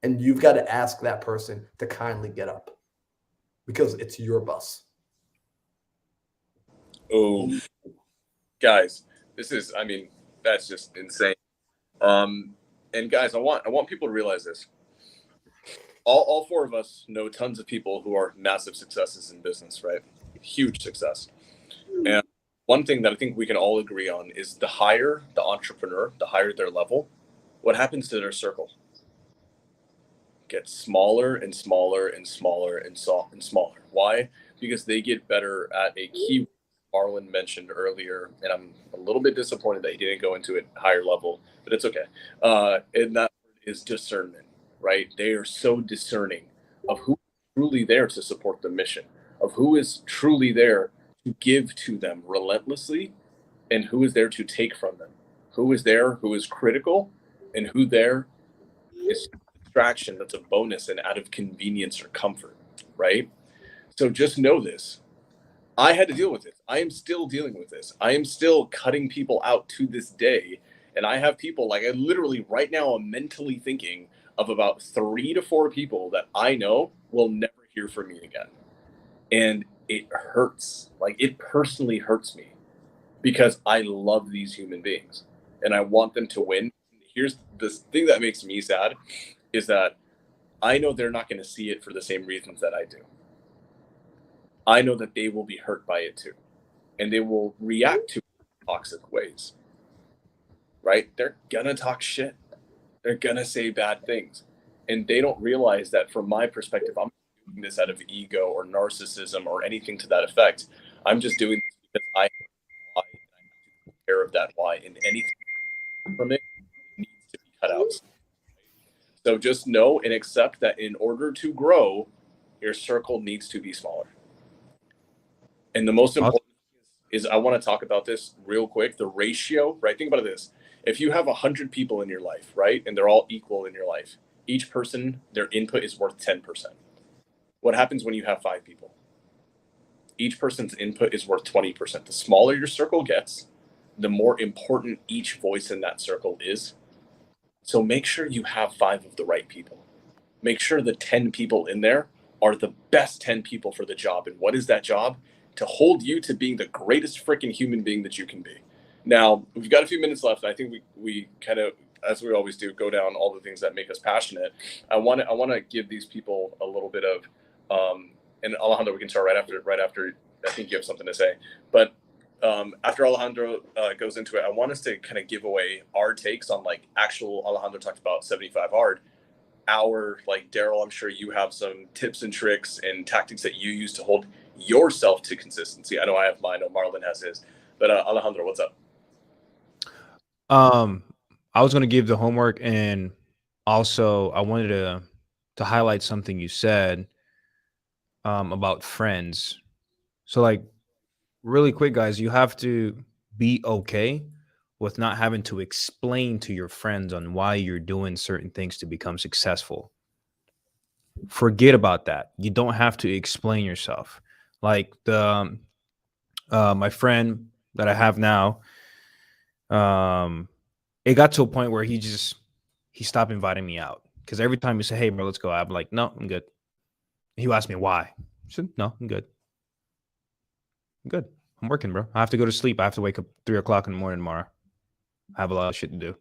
And you've got to ask that person to kindly get up because it's your bus.
Oh, guys, that's just insane. And guys, I want people to realize this. All 4 of us know tons of people who are massive successes in business, right? Huge success. And one thing that I think we can all agree on is the higher the entrepreneur, the higher their level, what happens to their circle? Gets smaller and smaller and smaller and smaller. Why? Because they get better at a key Marlon mentioned earlier, and I'm a little bit disappointed that he didn't go into it higher level, but it's okay. And that is discernment, right? They are so discerning of who is truly there to support the mission, of who is truly there to give to them relentlessly, and who is there to take from them, who is there, who is critical, and who there is distraction that's a bonus and out of convenience or comfort, right? So just know this. I had to deal with this. I am still dealing with this. I am still cutting people out to this day. And I have people like I literally right now I'm mentally thinking of about 3 to 4 people that I know will never hear from me again. And it hurts. Like it personally hurts me because I love these human beings and I want them to win. Here's this thing that makes me sad is that I know they're not going to see it for the same reasons that I do. I know that they will be hurt by it too. And they will react to toxic ways. Right? They're gonna talk shit. They're gonna say bad things. And they don't realize that from my perspective, I'm not doing this out of ego or narcissism or anything to that effect. I'm just doing this because I have why and I have to take care of that why. And anything from it needs to be cut out. So just know and accept that in order to grow, your circle needs to be smaller. And the most important is I want to talk about this real quick. The ratio, right? Think about this. If you have 100 people in your life, right, and they're all equal in your life, each person, their input is worth 10%. What happens when you have 5 people? Each person's input is worth 20%. The smaller your circle gets, the more important each voice in that circle is. So make sure you have 5 of the right people. Make sure the 10 people in there are the best 10 people for the job. And what is that job? To hold you to being the greatest freaking human being that you can be. Now, we've got a few minutes left. I think we kind of, as we always do, go down all the things that make us passionate. I want to give these people a little bit of, and Alejandro, we can start right after. I think you have something to say. But after Alejandro goes into it, I want us to kind of give away our takes on like actual. Alejandro talked about 75 hard. Like Daryl, I'm sure you have some tips and tricks and tactics that you use to hold yourself to consistency. I know I have mine. I know Marlon has his. But Alejandro, what's up?
I was going to give the homework, and also I wanted to highlight something you said about friends. So like really quick, guys, you have to be okay with not having to explain to your friends on why you're doing certain things to become successful. Forget about that. You don't have to explain yourself. Like the my friend that I have now, it got to a point where he stopped inviting me out because every time he said, "Hey, bro, let's go," I'm like, "No, I'm good." He would ask me why. I said, "No, I'm good. I'm good. I'm working, bro. I have to go to sleep. I have to wake up 3 o'clock in the morning tomorrow. I have a lot of shit to do."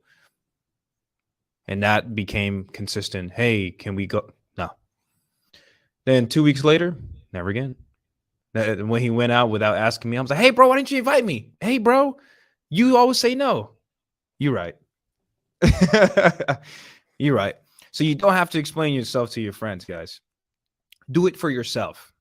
And that became consistent. "Hey, can we go?" No. Then 2 weeks later, never again. When he went out without asking me, I was like, "Hey, bro, why didn't you invite me? Hey, bro, you always say no." You're right. You're right. So you don't have to explain yourself to your friends, guys. Do it for yourself.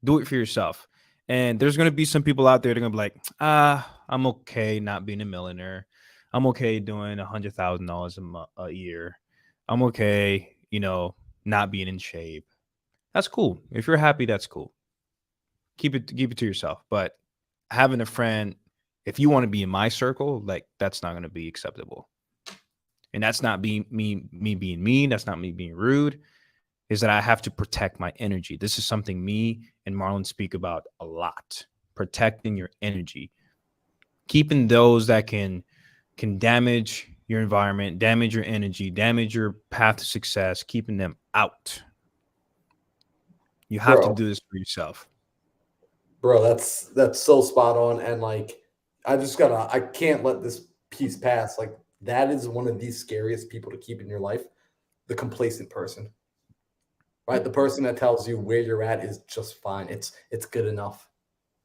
Do it for yourself. And there's going to be some people out there that are going to be like, I'm okay not being a millionaire. I'm okay doing $100,000 a year. I'm okay, not being in shape. That's cool. If you're happy, that's cool. Keep it to yourself. But having a friend, if you want to be in my circle, like that's not going to be acceptable. And that's not being me being mean. That's not me being rude. Is that I have to protect my energy. This is something me and Marlon speak about a lot. Protecting your energy. Keeping those that can damage your environment, damage your energy, damage your path to success, keeping them out. You have to do this for yourself.
Bro, that's so spot on. And like, I can't let this piece pass. Like, that is one of the scariest people to keep in your life. The complacent person, right? The person that tells you where you're at is just fine. It's good enough.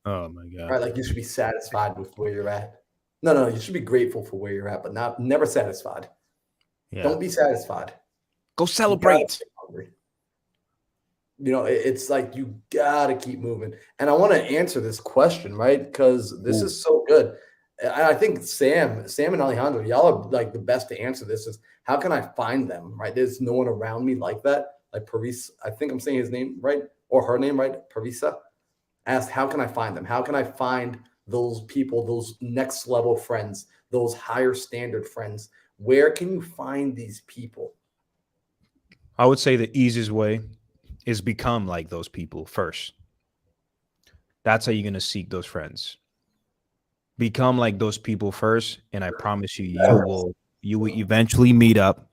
Oh my God.
Right? Like you should be satisfied with where you're at. No, you should be grateful for where you're at, but never satisfied.
Yeah.
Don't be satisfied.
Go
You gotta
celebrate.
stay hungry. It's like you gotta keep moving. And I want to answer this question, right? Because this is so good. I think Sam and Alejandro, y'all are like the best to answer this. Is how can I find them? Right? There's no one around me like that. Like Parisa, I think I'm saying his name right or her name right. Parisa asked, how can I find them? How can I find those people, those next level friends, those higher standard friends? Where can you find these people?
I would say the easiest way is become like those people first. That's how you're going to seek those friends. Become like those people first, and I promise you, you will eventually meet up.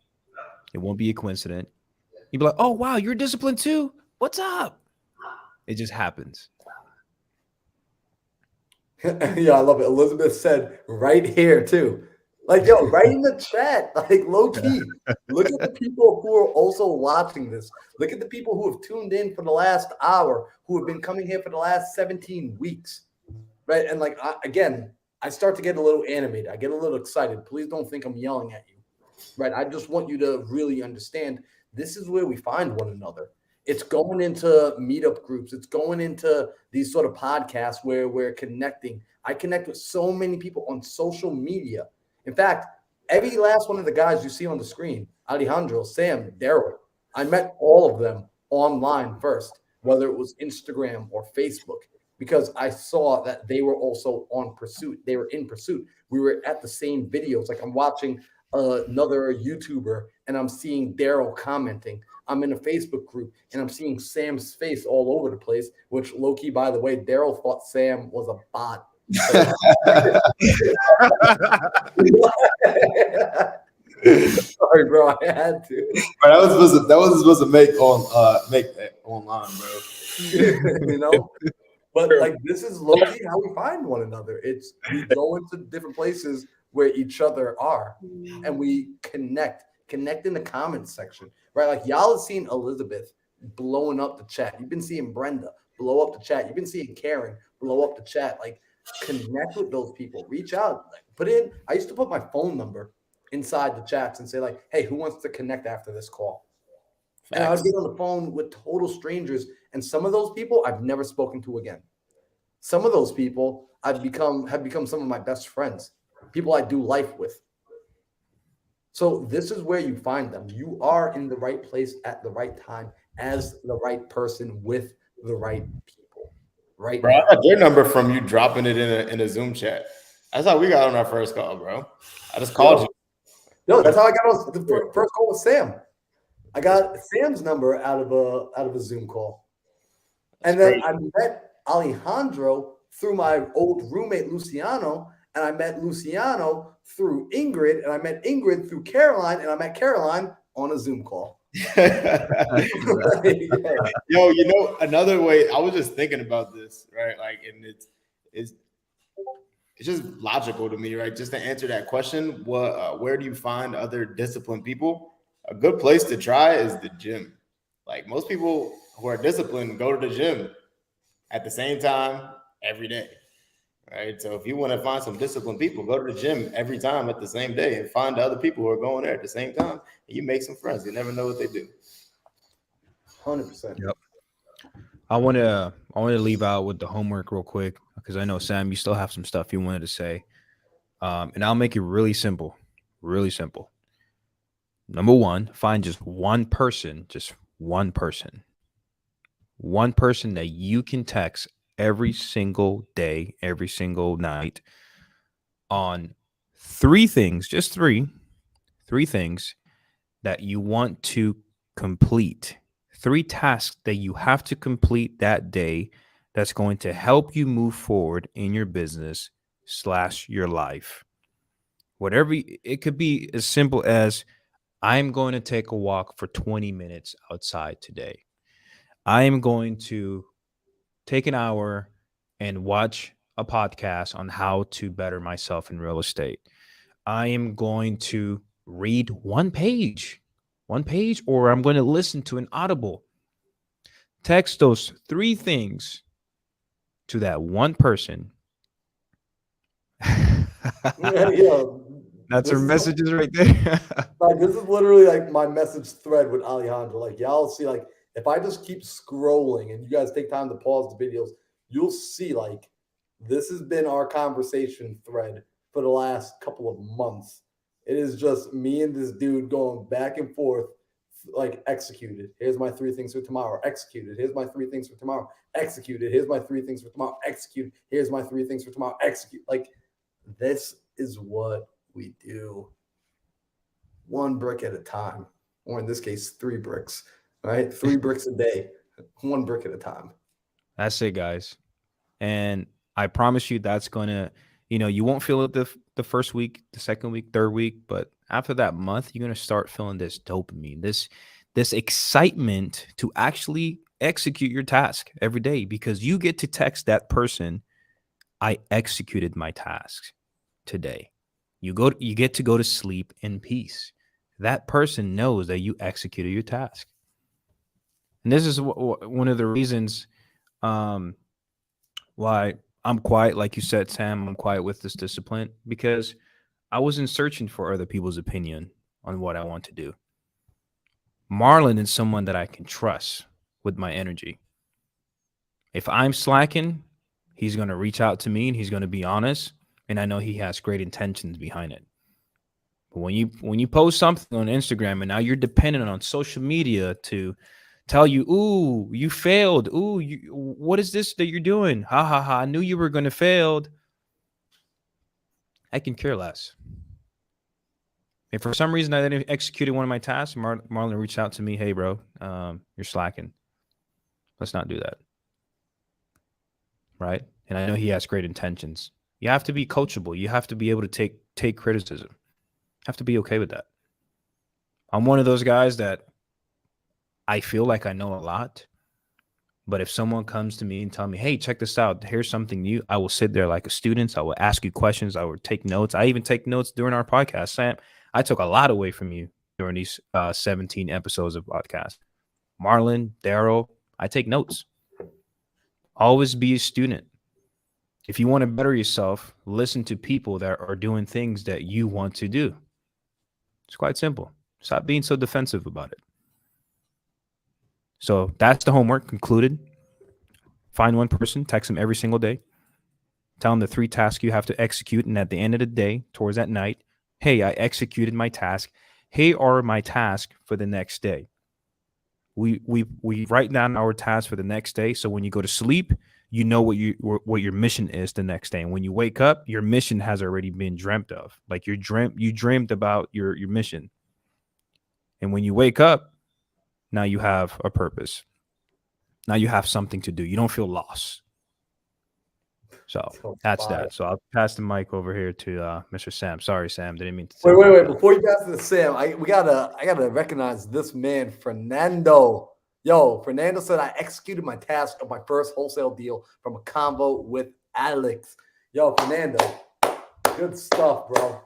It won't be a coincidence. You'll be like, oh wow, you're disciplined too. What's up? It just happens.
Yeah, I love it. Elizabeth said right here too. Like, yo, right in the chat, like low key. Look at the people who are also watching this. Look at the people who have tuned in for the last hour, who have been coming here for the last 17 weeks. Right. And like, I start to get a little animated. I get a little excited. Please don't think I'm yelling at you. Right. I just want you to really understand this is where we find one another. It's going into meetup groups. It's going into these sort of podcasts where we're connecting. I connect with so many people on social media. In fact, every last one of the guys you see on the screen, Alejandro, Sam, Daryl, I met all of them online first, whether it was Instagram or Facebook, because I saw that they were also on pursuit. They were in pursuit. We were at the same videos. Like I'm watching another YouTuber and I'm seeing Daryl commenting. I'm in a Facebook group and I'm seeing Sam's face all over the place, which low key, by the way, Daryl thought Sam was a bot. Sorry, bro. I had to.
But that was supposed to make that online, bro.
But like this is low key how we find one another. It's we go into different places where each other are, and we connect in the comments section, right? Like y'all have seen Elizabeth blowing up the chat. You've been seeing Brenda blow up the chat. You've been seeing Karen blow up the chat. Like connect with those people. Reach out. Like, put in. I used to put my phone number inside the chats and say like, "Hey, who wants to connect after this call?" Facts. And I would get on the phone with total strangers, and some of those people I've never spoken to again. Some of those people have become some of my best friends, people I do life with. So this is where you find them. You are in the right place at the right time as the right person with the right people. Right,
bro. I got your number from you dropping it in a Zoom chat. That's how we got on our first call, bro. I just called you.
No, that's how I got on the first call with Sam. I got Sam's number out of a Zoom call, and then I met Alejandro through my old roommate Luciano, and I met Luciano through Ingrid, and I met Ingrid through Caroline, and I met Caroline on a Zoom call.
Yo, another way, I was just thinking about this, right? Like, and it's just logical to me, right? Just to answer that question, where do you find other disciplined people? A good place to try is the gym. Like most people who are disciplined go to the gym at the same time every day, right? So if you want to find some disciplined people, go to the gym every time at the same day and find other people who are going there at the same time. And you make some friends. You never know what they do.
100%.
Yep. I want to leave out with the homework real quick because I know, Sam, you still have some stuff you wanted to say. And I'll make it really simple. Really simple. Number one, find just one person that you can text every single day, every single night on three things, just three things that you want to complete, 3 tasks that you have to complete that day that's going to help you move forward in your business / your life. Whatever, it could be as simple as I'm going to take a walk for 20 minutes outside today. I am going to take an hour and watch a podcast on how to better myself in real estate. I am going to read one page, or I'm going to listen to an Audible. Text those 3 things to that one person.
Yeah,
That's her
This is-
messages right there.
Like this is literally like my message thread with Alejandro. Like y'all see, like if I just keep scrolling and you guys take time to pause the videos, you'll see like this has been our conversation thread for the last couple of months. It is just me and this dude going back and forth, like executed. Here's my 3 things for tomorrow. Executed. Here's my 3 things for tomorrow. Executed. Here's my 3 things for tomorrow. Execute. Here's my 3 things for tomorrow. Execute. Like this is what we do. 1 brick at a time, or in this case, 3 bricks. Right, 3 bricks a day, 1 brick at a time.
That's it, guys. And I promise you that's going to, you won't feel it the first week, the second week, third week, but after that month, you're going to start feeling this dopamine, this excitement to actually execute your task every day, because you get to text that person, I executed my tasks today. You get to go to sleep in peace. That person knows that you executed your task. And this is one of the reasons why I'm quiet. Like you said, Sam, I'm quiet with this discipline, because I wasn't searching for other people's opinion on what I want to do. Marlon is someone that I can trust with my energy. If I'm slacking, he's going to reach out to me and he's going to be honest. And I know he has great intentions behind it. But when you post something on Instagram and now you're dependent on social media to tell you, ooh, you failed. Ooh, what is this that you're doing? Ha ha ha. I knew you were going to fail. I can care less. If for some reason I didn't execute one of my tasks, Marlon reached out to me, hey, bro, you're slacking. Let's not do that. Right? And I know he has great intentions. You have to be coachable. You have to be able to take criticism. You have to be okay with that. I'm one of those guys that I feel like I know a lot, but if someone comes to me and tell me, hey, check this out, here's something new, I will sit there like a student. I will ask you questions. I will take notes. I even take notes during our podcast. Sam, I took a lot away from you during these 17 episodes of podcast. Marlon, Daryl, I take notes. Always be a student. If you want to better yourself, listen to people that are doing things that you want to do. It's quite simple. Stop being so defensive about it. So that's the homework concluded. Find one person, text them every single day. Tell them the 3 tasks you have to execute. And at the end of the day, towards that night, hey, I executed my task. Here are my tasks for the next day. We write down our tasks for the next day. So when you go to sleep, you know what your mission is the next day. And when you wake up, your mission has already been dreamt of. Like you dreamed about your mission. And when you wake up, now you have a purpose. Now you have something to do. You don't feel lost. So that's that. So I'll pass the mic over here to Mr. Sam. Sorry, Sam. Didn't mean to.
Wait. Before you pass it to Sam, I gotta recognize this man, Fernando. Yo, Fernando said I executed my task of my first wholesale deal from a convo with Alex. Yo, Fernando, good stuff, bro.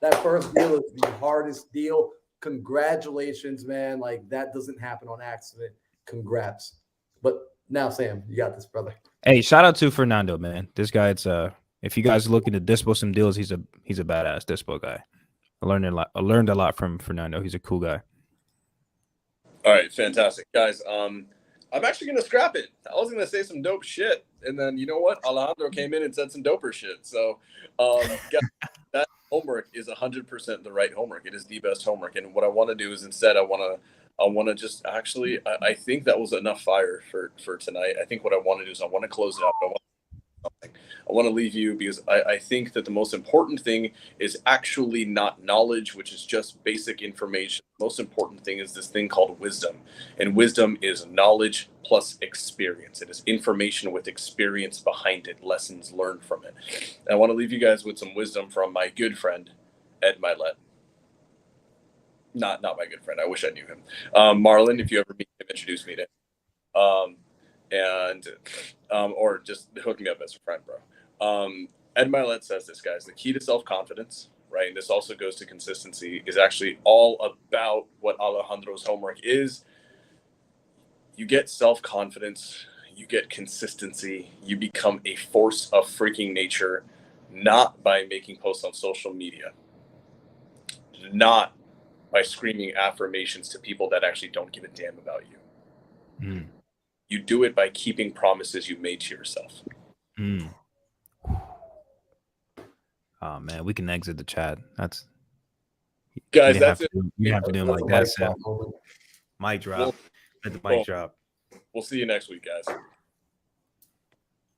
That first deal is the hardest deal. Congratulations, man. Like that doesn't happen on accident. Congrats. But now, Sam, you got this, brother.
Hey, shout out to Fernando, man. This guy, if you guys are looking to dispo some deals, he's a badass dispo guy. I learned a lot from Fernando. He's a cool guy.
All right, fantastic, guys. I'm actually gonna scrap it. I was gonna say some dope shit, and then you know what? Alejandro came in and said some doper shit. So, guys, that homework is 100% the right homework. It is the best homework. And what I want to do is instead, I want to just actually, I think that was enough fire for tonight. I think what I want to do is I want to close it up. I want to leave you because I think that the most important thing is actually not knowledge, which is just basic information. The most important thing is this thing called wisdom. And wisdom is knowledge plus experience. It is information with experience behind it, lessons learned from it. And I want to leave you guys with some wisdom from my good friend, Ed Milet. Not my good friend. I wish I knew him. Marlon, if you ever meet him, introduce me to him. Or just hook me up as a friend, bro. Ed Milet says this, guys, the key to self-confidence, right? And this also goes to consistency, is actually all about what Alejandro's homework is. You get self-confidence, you get consistency, you become a force of freaking nature, not by making posts on social media.
not by screaming affirmations to people that actually don't give a damn about you.
Mm.
You do it by keeping promises you made to yourself.
Mm. Oh man, we can exit the chat. That's
Guys,
you didn't
that's
have
it.
to, you didn't have to do them like that, Sam. Mic drop.
Well,
Let the mic
well,
drop.
We'll see you next week, guys.